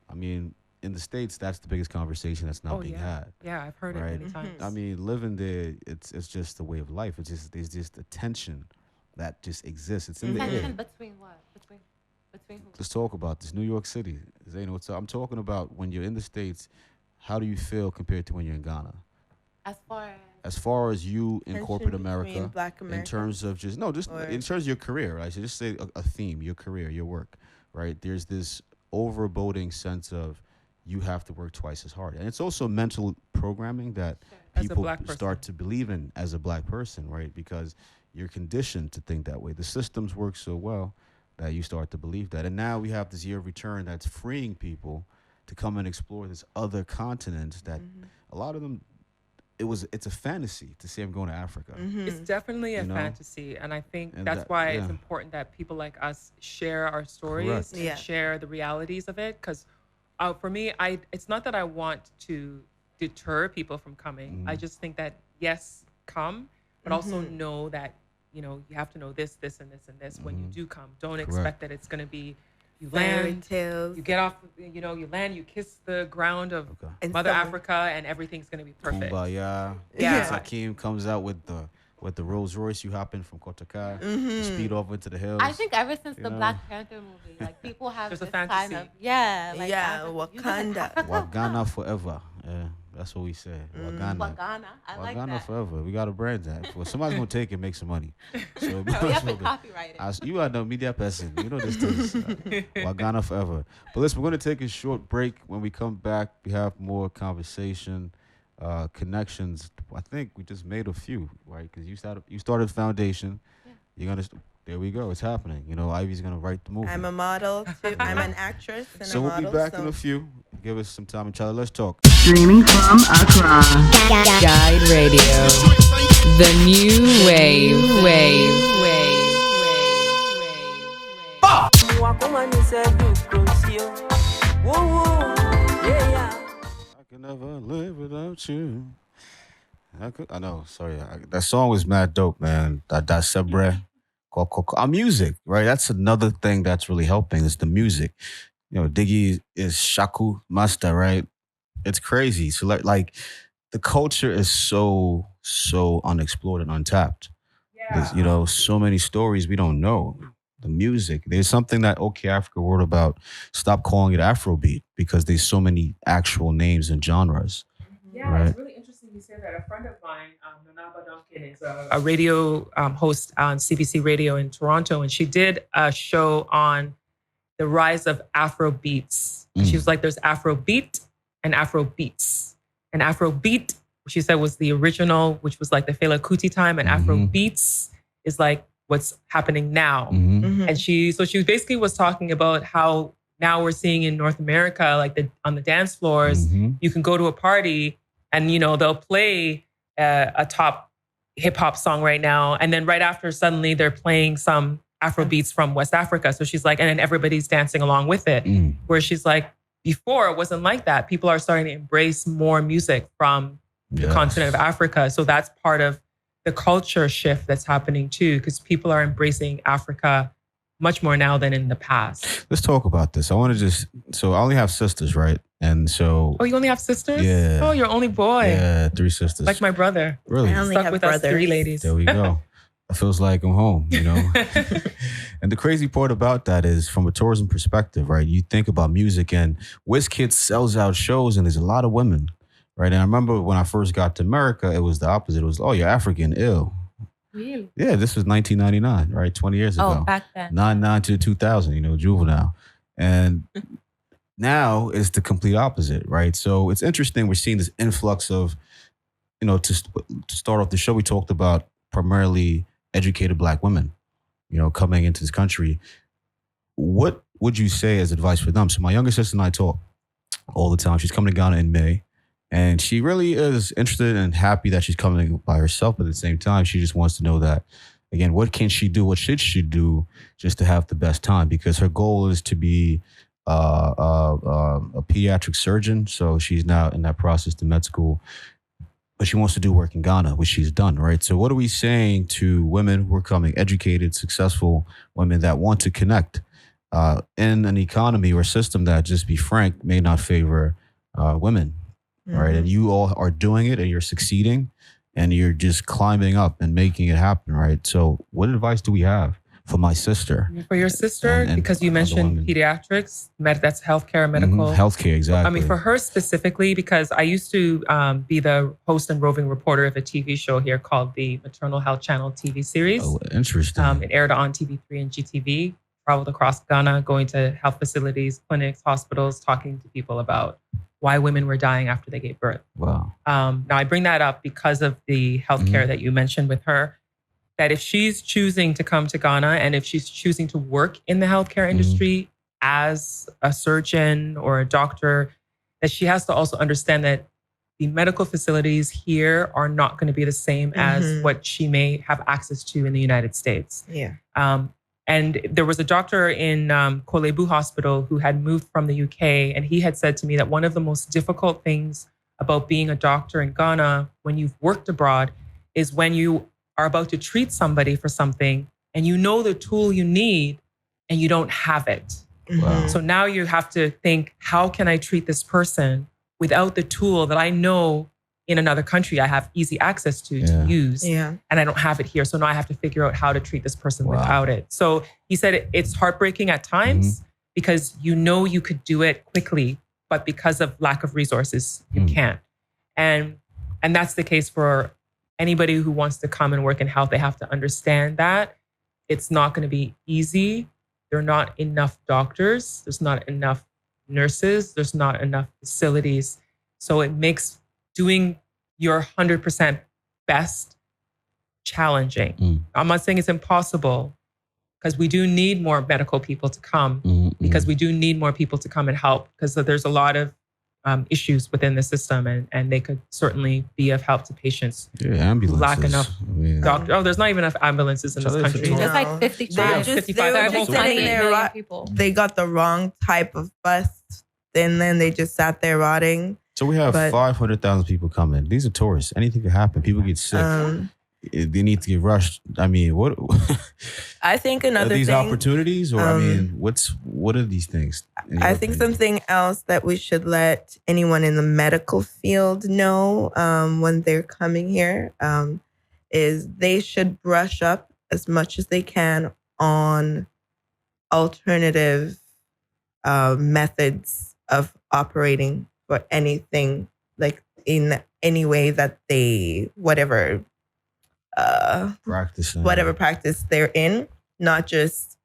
I mean, in the States, that's the biggest conversation that's not being had. Yeah, I've heard it many times. I mean, living there, it's just a way of life. There's just a tension that just exists. It's in the air. Tension between what? Between who? Let's talk about this. New York City. I'm talking about when you're in the States. How do you feel compared to when you're in Ghana? As far as you in corporate America, in terms of in terms of your career, right? So just say a theme, your career, your work, right? There's this overboating sense of you have to work twice as hard. And it's also mental programming that people start to believe in as a black person, right? Because you're conditioned to think that way. The systems work so well that you start to believe that. And now we have this year of return that's freeing people to come and explore this other continent that a lot of them, it's a fantasy to say I'm going to Africa. It's definitely a fantasy, and I think that's why it's important that people like us share our stories and share the realities of it. Because for me, it's not that I want to deter people from coming. I just think that yes, come, but also know that you have to know this, and this when you do come. Don't expect that it's going to be. You land, you get off, you land, you kiss the ground of Mother Africa, and everything's going to be perfect. Kumbaya. Hakeem comes out with the Rolls Royce, you hop in from Kotaka, you speed off into the hills. I think ever since the Black Panther movie, like people have There's this a fantasy. kind of, Wakanda. Ghana forever. Yeah, That's what we say. Wagana. I like Wagana that. forever. We got to brand that. Well, somebody's gonna take it and make some money. So We have to copyright it. you are no media person. You know this is Wagana forever. But listen, we're gonna take a short break. When we come back, we have more conversation, connections. I think we just made a few, right? Because you started foundation. Yeah. You're gonna. There we go. It's happening. You know, Ivy's gonna write the movie. I'm a model too. I'm an actress and So a we'll model. be back in a few. Give us some time and Charlie. Let's talk. Streaming from Accra. Guide Radio. The new wave. I can never live without you. I know. Sorry, that song was mad dope, man. That Sebre, our music, right? That's another thing that's really helping is the music. You know, Diggy is Shaku Master, right? It's crazy. So like the culture is so unexplored and untapped. There's, you know, so many stories we don't know. The music. There's something that OK Africa wrote about. Stop calling it Afrobeat because there's so many actual names and genres. Yeah, Right. it's really interesting you say that. A friend of mine, Nonaba Duncan, is a radio host on CBC Radio in Toronto, and she did a show on the rise of Afro beats. She was like, there's Afrobeat and Afro beats. And Afrobeat, she said, was the original, which was like the Fela Kuti time, and Afro beats is like what's happening now. And she basically was talking about how now we're seeing in North America, like on the dance floors, you can go to a party and, you know, they'll play a top hip hop song right now. And then right after, suddenly they're playing some Afro beats from West Africa. So she's like, and then everybody's dancing along with it. Where she's like, before it wasn't like that. People are starting to embrace more music from the continent of Africa. So that's part of the culture shift that's happening too, because people are embracing Africa much more now than in the past. Let's talk about this. I want to so I only have sisters, right? And so... Oh, you only have sisters? Yeah. Oh, you're only boy. Yeah, 3 sisters. Like my brother. Really? I only Stuck have with brothers. us 3 ladies. There we go. It feels like I'm home, you know? And the crazy part about that is from a tourism perspective, right? You think about music and WizKid sells out shows and there's a lot of women, right? And I remember when I first got to America, it was the opposite. It was, oh, you're African, ill. Really? Yeah, this was 1999, right? 20 years ago. Oh, back then. 99 to 2000, you know, juvenile. And now it's the complete opposite, right? So it's interesting. We're seeing this influx of, you know, to start off the show, we talked about primarily educated Black women, you know, coming into this country. What would you say as advice for them? So my younger sister and I talk all the time. She's coming to Ghana in May. And she really is interested and happy that she's coming by herself. But at the same time, she just wants to know that, again, what can she do? What should she do just to have the best time? Because her goal is to be a pediatric surgeon. So she's now in that process to med school. But she wants to do work in Ghana, which she's done, right? So what are we saying to women who are coming, educated, successful women that want to connect in an economy or system that, just be frank, may not favor women? Right. And you all are doing it and you're succeeding and you're just climbing up and making it happen. Right. So what advice do we have for my sister? For your sister, And because you mentioned pediatrics, that's healthcare, medical. Healthcare, exactly. I mean, for her specifically, because I used to be the host and roving reporter of a TV show here called the Maternal Health Channel TV series. Oh, interesting. It aired on TV3 and GTV, traveled across Ghana, going to health facilities, clinics, hospitals, talking to people about why women were dying after they gave birth. Wow. Now, I bring that up because of the healthcare that you mentioned with her, that if she's choosing to come to Ghana and if she's choosing to work in the healthcare industry as a surgeon or a doctor, that she has to also understand that the medical facilities here are not going to be the same as what she may have access to in the United States. Yeah. And there was a doctor in Kolebu Hospital who had moved from the UK, and he had said to me that one of the most difficult things about being a doctor in Ghana when you've worked abroad is when you are about to treat somebody for something and you know the tool you need and you don't have it. Wow. So now you have to think, how can I treat this person without the tool that I know in another country I have easy access to use, and I don't have it here. So now I have to figure out how to treat this person without it. So he said it's heartbreaking at times because you know you could do it quickly, but because of lack of resources, you can't. And that's the case for anybody who wants to come and work in health. They have to understand that it's not going to be easy. There are not enough doctors. There's not enough nurses. There's not enough facilities. So it makes doing your 100% best challenging. I'm not saying it's impossible, because we do need more medical people to come, because we do need more people to come and help, because there's a lot of issues within the system, and they could certainly be of help to patients who ambulances. lack enough doctors. Oh, there's not even enough ambulances in this country. There's like 55. They got the wrong type of bus, and then they just sat there rotting. So we have 500,000 people coming. These are tourists. Anything could happen. People get sick. They need to get rushed. I mean, what? I think another are these thing, opportunities, or I mean, what are these things? I think something else that we should let anyone in the medical field know when they're coming here is they should brush up as much as they can on alternative methods of operating for anything, like in any way that they, whatever practice they're in, not just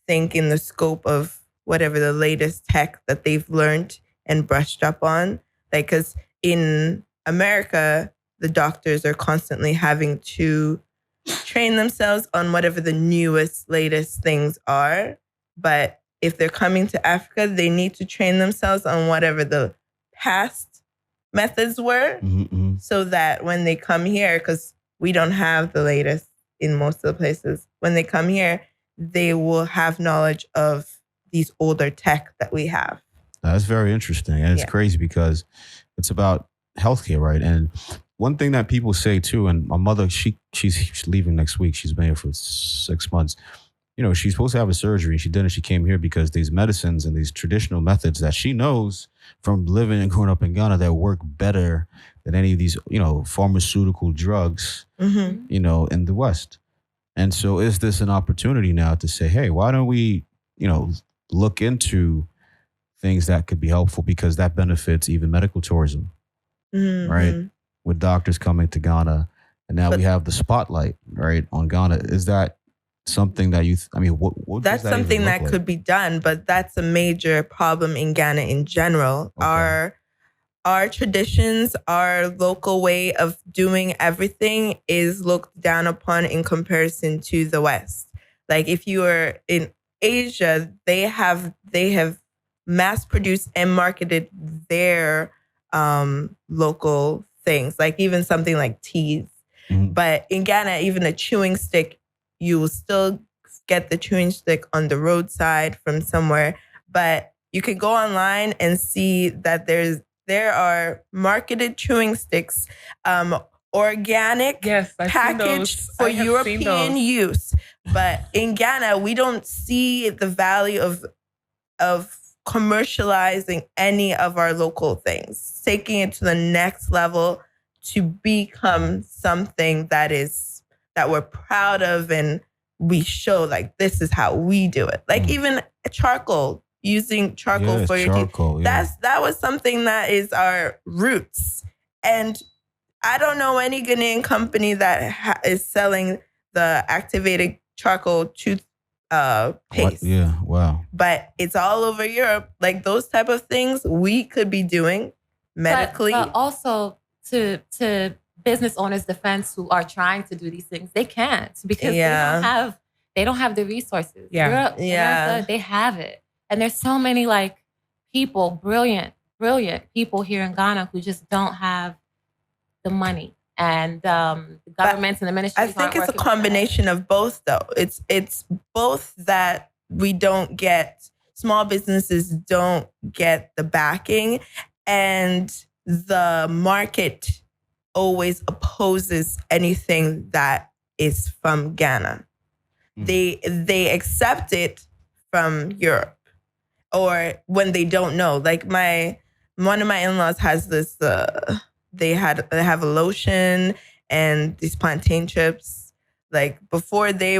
think in the scope of whatever the latest tech that they've learned and brushed up on. Like, because in America, the doctors are constantly having to train themselves on whatever the newest, latest things are. But if they're coming to Africa, they need to train themselves on whatever the past methods were, so that when they come here, because we don't have the latest in most of the places, when they come here, they will have knowledge of these older tech that we have. That's very interesting. And it's crazy because it's about healthcare, right? And one thing that people say too, and my mother, she's leaving next week. She's been here for 6 months. You know, she's supposed to have a surgery, and she didn't. She came here because these medicines and these traditional methods that she knows from living and growing up in Ghana that work better than any of these, you know, pharmaceutical drugs, you know, in the West. And so is this an opportunity now to say, hey, why don't we, you know, look into things that could be helpful, because that benefits even medical tourism, right? With doctors coming to Ghana. And now we have the spotlight, right, on Ghana. Is that something that what that's does that something that like? could be done, but that's a major problem in Ghana in general. Okay. Our traditions, our local way of doing everything is looked down upon in comparison to the West. Like if you are in Asia, they have mass produced and marketed their local things, like even something like teas. But in Ghana, even a chewing stick, you will still get the chewing stick on the roadside from somewhere. But you can go online and see that there are marketed chewing sticks, organic, packaged for European use. But in Ghana, we don't see the value of commercializing any of our local things, taking it to the next level to become something that we're proud of, and we show like this is how we do it. Like even charcoal. Using charcoal for your teeth. That was something that is our roots. And I don't know any Ghanaian company that is selling the activated charcoal tooth paste. Yeah, wow. But it's all over Europe. Like those type of things we could be doing medically. But also to business owners' defense who are trying to do these things, they can't because they don't have the resources. America, they have it. And there's so many like people, brilliant people here in Ghana who just don't have the money. And the governments and the ministries. I think it's a combination of both, though. It's both that we don't get, small businesses don't get the backing, and the market always opposes anything that is from Ghana. They accept it from Europe. Or when they don't know, like one of my in-laws has this. They have a lotion and these plantain chips. Like before they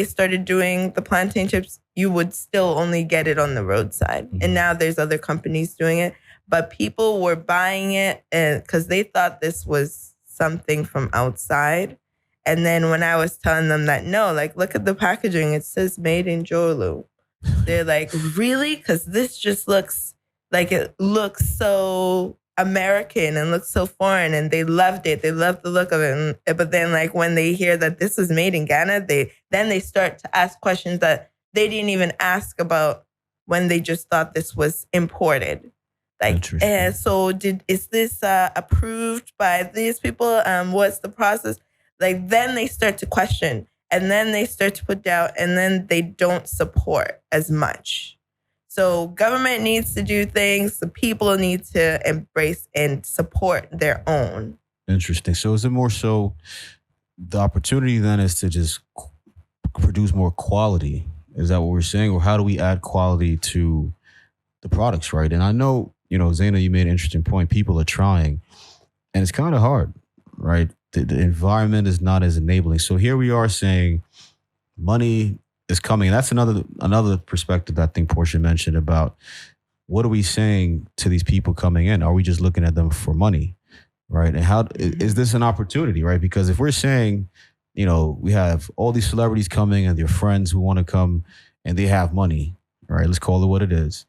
started doing the plantain chips, you would still only get it on the roadside, and now there's other companies doing it. but people were buying it because they thought this was something from outside. And then when I was telling them that, no, like, look at the packaging. It says made in Jolu. They're like, really? Because this just looks like it looks so American and looks so foreign. And they loved it. They loved the look of it. But then, like, when they hear that this was made in Ghana, they start to ask questions that they didn't even ask about when they just thought this was imported. Like, so is this approved by these people? What's the process? Like, then they start to question, and then they start to put doubt, and then they don't support as much. So government needs to do things. The people need to embrace and support their own. Interesting. So is it more so the opportunity then is to just produce more quality? Is that what we're saying? Or how do we add quality to the products, right? And I know, Zaina, you made an interesting point. People are trying, and it's kind of hard, right? The environment is not as enabling. So here we are saying money is coming. And that's another perspective that I think Portia mentioned about what are we saying to these people coming in? Are we just looking at them for money, right? And how is this an opportunity, right? Because if we're saying, we have all these celebrities coming and their friends who want to come and they have money, right? Let's call it what it is.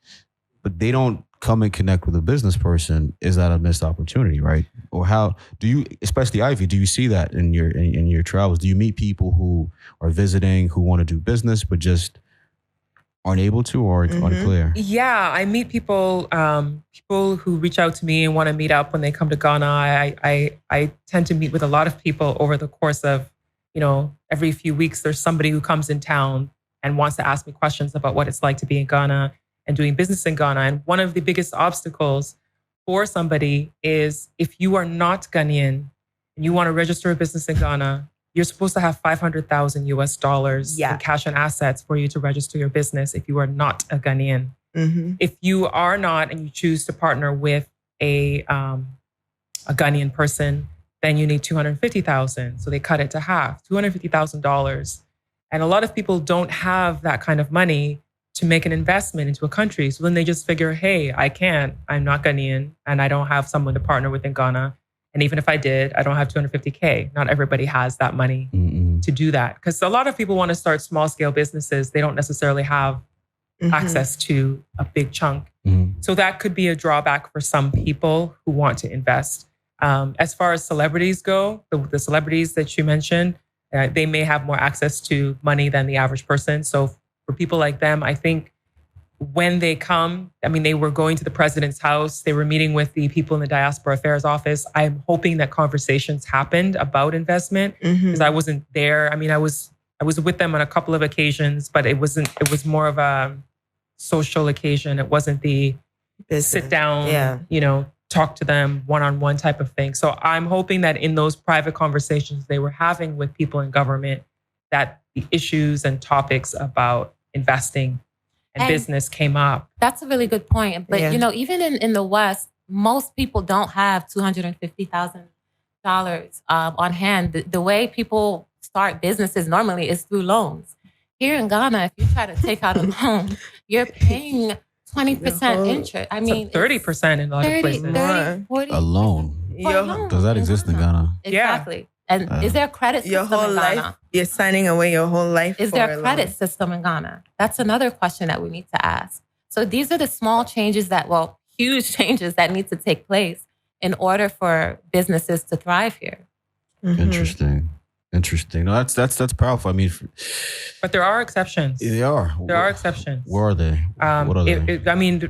But they don't come and connect with a business person. Is that a missed opportunity, right? Or how do you, especially Ivy, do you see that in your travels? Do you meet people who are visiting, who want to do business, but just aren't able to or aren't clear? Yeah, I meet people who reach out to me and want to meet up when they come to Ghana. I tend to meet with a lot of people over the course of, every few weeks, there's somebody who comes in town and wants to ask me questions about what it's like to be in Ghana and doing business in Ghana. And one of the biggest obstacles for somebody is if you are not Ghanaian and you want to register a business in Ghana, you're supposed to have $500,000 US in cash and assets for you to register your business if you are not a Ghanaian. Mm-hmm. If you are not and you choose to partner with a Ghanaian person, then you need $250,000. So they cut it to half, $250,000. And a lot of people don't have that kind of money to make an investment into a country. So then they just figure, hey, I'm not Ghanaian and I don't have someone to partner with in Ghana. And even if I did, I don't have $250K. Not everybody has that money to do that. Because a lot of people want to start small scale businesses. They don't necessarily have access to a big chunk. So that could be a drawback for some people who want to invest. As far as celebrities go, the celebrities that you mentioned, they may have more access to money than the average person. So for people like them, I think when they come, they were going to the president's house. They were meeting with the people in the Diaspora Affairs office. I'm hoping that conversations happened about investment because I wasn't there. I was with them on a couple of occasions, but it was more of a social occasion. It wasn't the sit down, talk to them one-on-one type of thing. So I'm hoping that in those private conversations they were having with people in government, that the issues and topics about investing and business came up. That's a really good point. But, even in the West, most people don't have $250,000 on hand. The way people start businesses normally is through loans. Here in Ghana, if you try to take out a loan, you're paying 20% interest. 30% in a lot of places. 30, 40. A loan. Does that exist in Ghana? Exactly. And is there a credit system in Ghana? Life, you're signing away your whole life. Is there a credit system in Ghana? That's another question that we need to ask. So these are the small changes huge changes that need to take place in order for businesses to thrive here. Interesting. No, that's powerful. But there are exceptions. There are. There are exceptions. Where are they? What are they?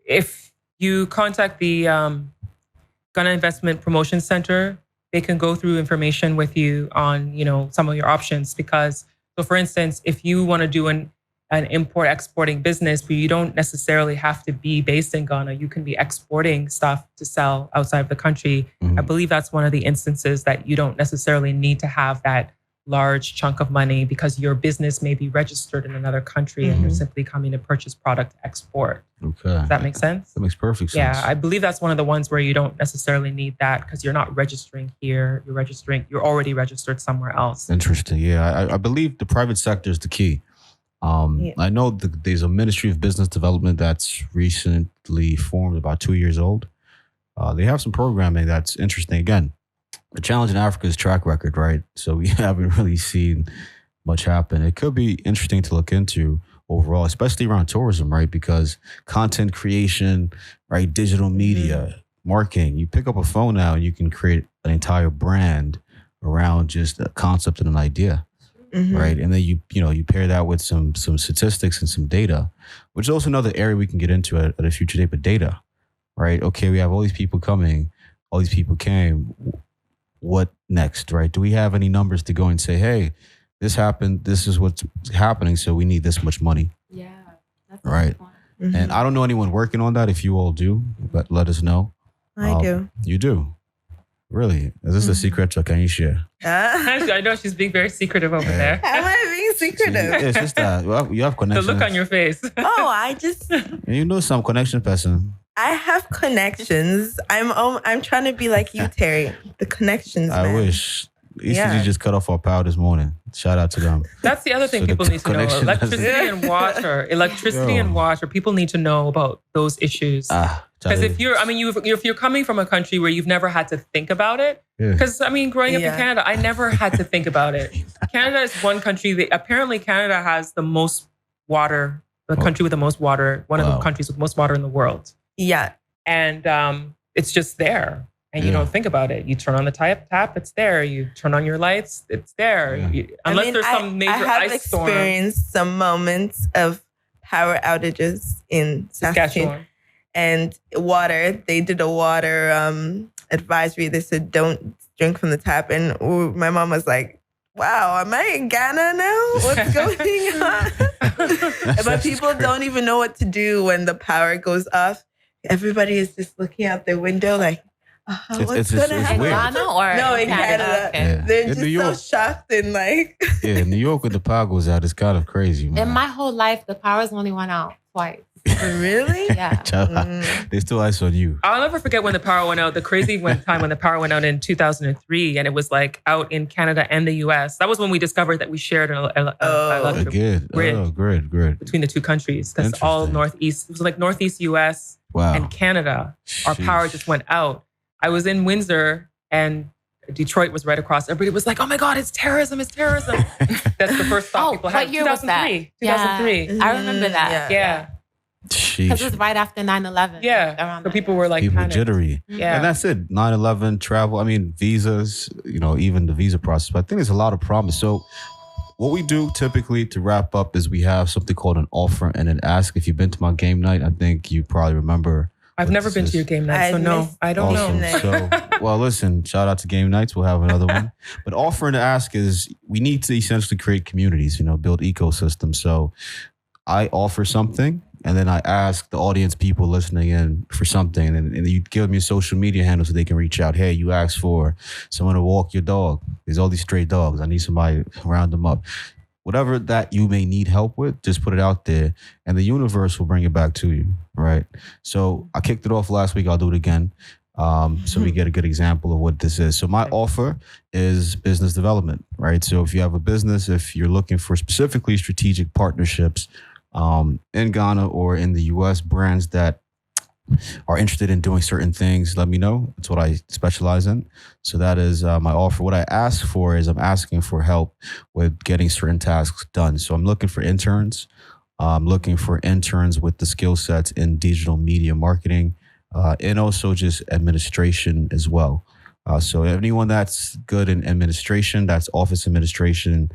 If you contact the Ghana Investment Promotion Center, they can go through information with you on, some of your options. Because, so for instance, if you want to do an import-exporting business, but you don't necessarily have to be based in Ghana, you can be exporting stuff to sell outside of the country. I believe that's one of the instances that you don't necessarily need to have that large chunk of money because your business may be registered in another country and you're simply coming to purchase product to export. Okay. Does that make sense? That makes perfect sense. Yeah, I believe that's one of the ones where you don't necessarily need that because you're not registering here. You're already registered somewhere else. Interesting. Yeah, I believe the private sector is the key. I know there's a Ministry of Business Development that's recently formed, about 2 years old. They have some programming that's interesting. Again, the challenge in Africa is track record, right? So we haven't really seen much happen. It could be interesting to look into overall, especially around tourism, right? Because content creation, right? Digital media, marketing. You pick up a phone now and you can create an entire brand around just a concept and an idea, right? And then you pair that with some statistics and some data, which is also another area we can get into at a future date. But data, right? Okay, we have all these people coming, all these people came. What next, right? Do we have any numbers to go and say, hey, this happened, this is what's happening, so we need this much money? Yeah. That's right. And I don't know anyone working on that. If you all do, but let us know. I do. You do? Really? Is this a secret or can you share? I know she's being very secretive over there. Am I being secretive? It's just that you have The connections. look on your face. Oh, I just And you know some connection person. I have connections. I'm trying to be like you, Terry. The connections. I man. wish. ECG Yeah. just cut off our power this morning. Shout out to them. That's the other thing So the people need to know. connection- Electricity and water. Electricity Yo. and water. People need to know about those issues. Because if you're coming from a country where you've never had to think about it, because growing up in Yeah. Canada, I never had to think about it. Canada is one country that apparently Canada has the most water, the country with the most water, one of the countries with the most water in the world. Yeah. And it's just there. And you Yeah. don't think about it. You turn on the tap, it's there. You turn on your lights, it's there. Yeah. Unless there's some major I have ice storm. experienced some moments of power outages in Saskatchewan and water. They did a water advisory. They said don't drink from the tap, and my mom was like, "Wow, am I in Ghana now? What's going on?" But people don't even know what to do when the power goes off. Everybody is just looking out their window like, what's going to it's happen? weird. Ghana or No, in Canada. Okay. Yeah. They're In just New York. so shocked and like, Yeah, in New York with the power goes out, it's kind of crazy, man. In my whole life, the power's only went out twice. really? Yeah. They still ice on you. I'll never forget when the power went out. The crazy time when the power went out in 2003, and it was like out in Canada and the US. That was when we discovered that we shared an electric Good. grid Oh, good. between the two countries. Because all Interesting. Northeast, it was like Northeast US Wow. and Canada, our power just went out. I was in Windsor and Detroit was right across. Everybody was like, "Oh my God, it's terrorism! It's terrorism!" That's the first thought people had. What year was that? 2003. I remember that. Yeah. Because it was right after 9/11. Yeah. Around So that people year. were like, people panicked. jittery. Yeah. And that's it. 9/11, travel. Visas, even the visa process. But I think there's a lot of promise. So what we do typically to wrap up is we have something called an offer and an ask. If you've been to my game night, I think you probably remember. I've what never this been is. to your game night, so no, I don't Awesome. know. So, well, listen, shout out to game nights. We'll have another one. But offer and ask is we need to essentially create communities, build ecosystems. So I offer something and then I ask the audience, people listening in for something. And you give me a social media handle so they can reach out. Hey, you asked for someone to walk your dog. There's all these stray dogs. I need somebody to round them up. Whatever that you may need help with, just put it out there and the universe will bring it back to you, right? So I kicked it off last week. I'll do it again. So we get a good example of what this is. So my offer is business development, right? So if you have a business, if you're looking for specifically strategic partnerships in Ghana or in the US, brands that are interested in doing certain things, let me know. That's what I specialize in. So that is my offer. What I ask for is I'm asking for help with getting certain tasks done. So I'm looking for interns. I'm looking for interns with the skill sets in digital media marketing and also just administration as well. So anyone that's good in administration, that's office administration,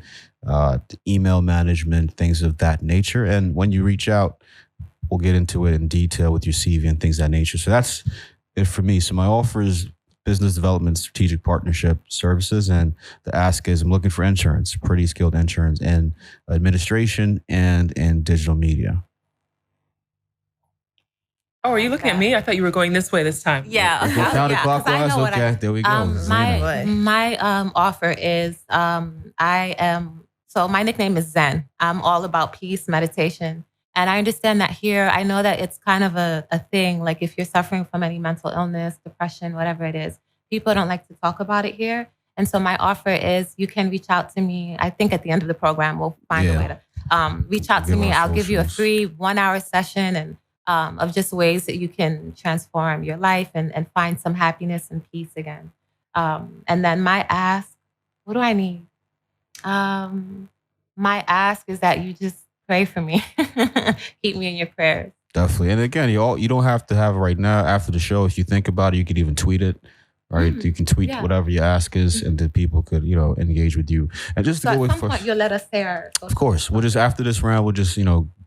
email management, things of that nature. And when you reach out, we'll get into it in detail with your CV and things of that nature. So that's it for me. So my offer is business development, strategic partnership services. And the ask is I'm looking for interns, pretty skilled interns in administration and in digital media. Oh, are you looking at me? I thought you were going this way this time. Yeah. If we're counterclockwise, okay, there we go. My offer is so my nickname is Zen. I'm all about peace, meditation. And I understand that here, I know that it's kind of a thing. Like if you're suffering from any mental illness, depression, whatever it is, people don't like to talk about it here. And so my offer is you can reach out to me. I think at the end of the program, we'll find a way to reach out to Give me. our I'll give you a socials. free 1-hour session and of just ways that you can transform your life and find some happiness and peace again. And then my ask, what do I need? My ask is that you just pray for me. Keep me in your prayers. Definitely. And again, you don't have to have it right now after the show. If you think about it, you could even tweet it. Right? You can tweet whatever your ask is, and then people could, engage with you. And just So to go at with some point, you'll let us say our... Of course. We'll just, after this round, we'll just,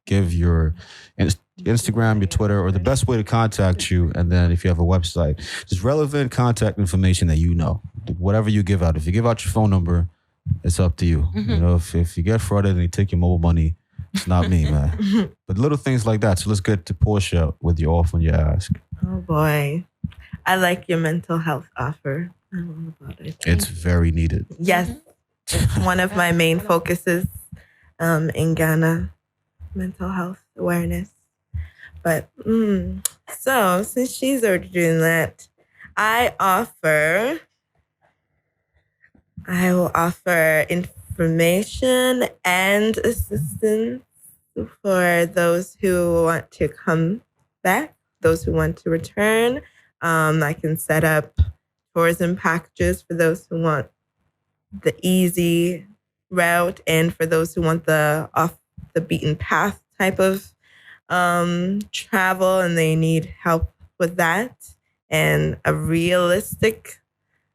give your Instagram, your Twitter, or the best way to contact you. And then if you have a website, just relevant contact information that you know. Whatever you give out. If you give out your phone number, it's up to you. If you get frauded and they take your mobile money, it's not me, man. But little things like that. So let's get to Portia with your off on your ask. Oh, boy. I like your mental health offer. I don't know about it. It's very needed. Yes. It's one of my main focuses in Ghana, mental health awareness. But so since she's already doing that, I will offer information and assistance for those who want to come back, those who want to return. I can set up tourism packages for those who want the easy route and for those who want the off the beaten path type of travel and they need help with that and a realistic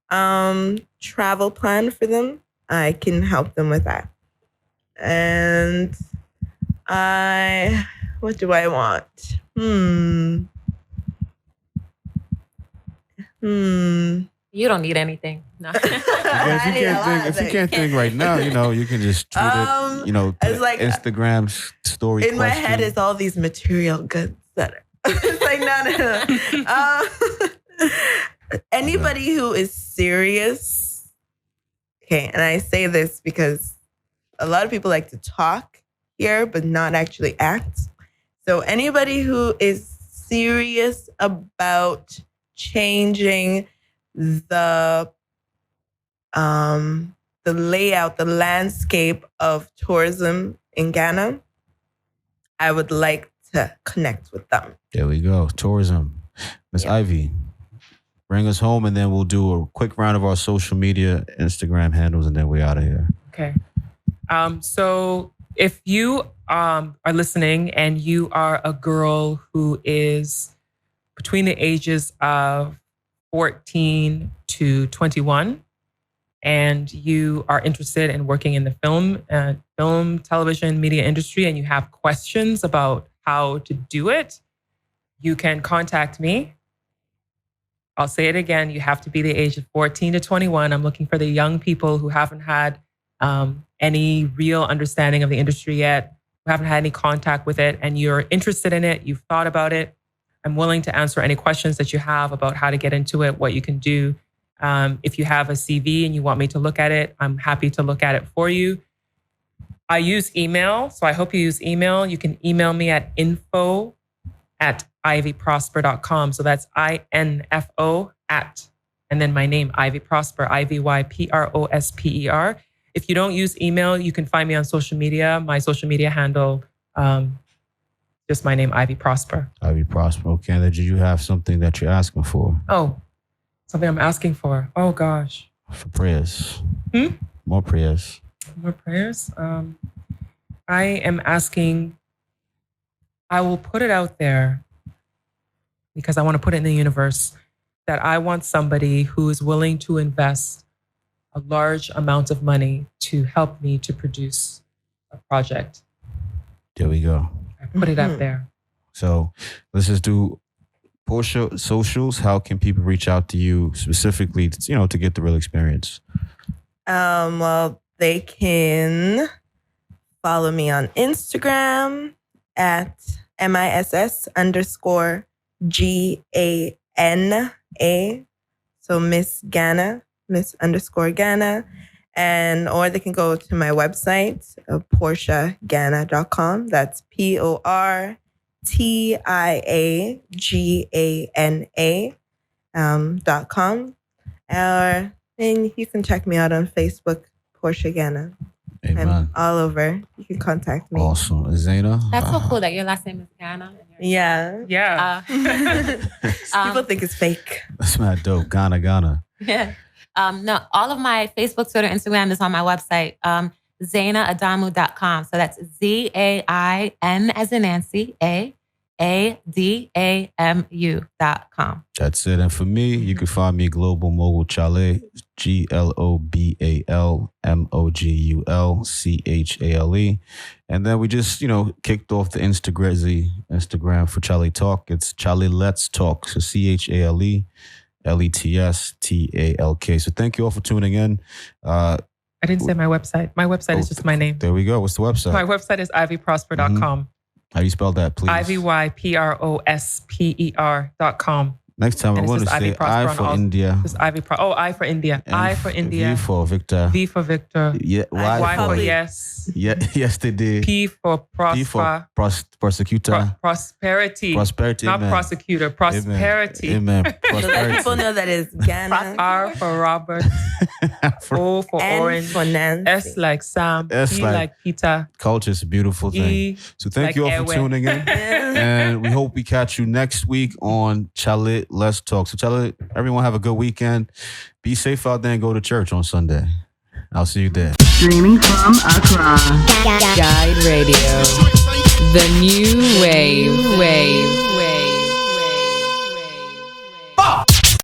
travel plan for them. I can help them with that. And what do I want? You don't need anything. No. If you can't think right now, you can just tweet it. It's like Instagram story. In my head is all these material goods that are. It's like no. Anybody who is serious. Okay, and I say this because a lot of people like to talk here, but not actually act. So anybody who is serious about changing the layout, the landscape of tourism in Ghana, I would like to connect with them. There we go. Tourism. Miss Ivy, bring us home and then we'll do a quick round of our social media, Instagram handles, and then we're out of here. Okay. So if you are listening and you are a girl who is between the ages of 14 to 21, and you are interested in working in the film, television, media industry, and you have questions about how to do it, you can contact me. I'll say it again. You have to be the age of 14 to 21. I'm looking for the young people who haven't had any real understanding of the industry yet, who haven't had any contact with it, and you're interested in it, you've thought about it. I'm willing to answer any questions that you have about how to get into it, what you can do. If you have a CV and you want me to look at it, I'm happy to look at it for you. I use email, so I hope you use email. You can email me at info@ivyprosper.com. So that's INFO at, and then my name, Ivy Prosper, IVYPROSPER. If you don't use email, you can find me on social media. My social media handle, just my name, Ivy Prosper. Ivy Prosper. Okay, then did you have something that you're asking for? Oh, something I'm asking for. Oh, gosh. For prayers. More prayers. More prayers? I am asking, I will put it out there because I want to put it in the universe, that I want somebody who is willing to invest a large amount of money to help me to produce a project. There we go. I put it out there. So let's just do Portia socials. How can people reach out to you specifically, to get the real experience? Well, they can follow me on Instagram at MISS_GANA. So Miss Ghana, Miss_Ghana. And or they can go to my website, PortiaGhana.com. That's PortiaGhana.com. And you can check me out on Facebook, Portia Ghana. Amen. I'm all over. You can contact me. Awesome. Zaina? That's so cool that your last name is Ghana. Yeah. Yeah. People think it's fake. That's mad dope. Ghana. Yeah. No, all of my Facebook, Twitter, Instagram is on my website, zainaadamu.com. So that's ZAIN as in Nancy, AADAMU.com. That's it. And for me, you can find me Global Mogul Chale, GlobalMogulChale. And then we just, kicked off the Instagram for Chale Talk. It's Chale Let's Talk. So CHALE LETSTALK. So thank you all for tuning in. I didn't say my website. My website is just my name. There we go. What's the website? My website is ivyprosper.com. How do you spell that, please? ivyprosper.com. Next time, I want to say I for India. It's I for India. I for India. V for Victor. V for Victor. Yeah, Y for yes. Yeah, yesterday. P for prosper. P for prosecutor. Prosperity. Prosperity. Not amen. prosecutor. Prosperity. Amen. So Prosperity. people know that it's Ghana. R for Robert. O for N Orange. for Nancy. S like Sam. S P like like Peter. Culture is a beautiful thing. E So thank like you all for Ewe. tuning in. And we hope we catch you next week on Chale Let's Talk. So Chale, everyone have a good weekend. Be safe out there and go to church on Sunday. I'll see you there. Streaming from Accra. Guide Radio. The new wave.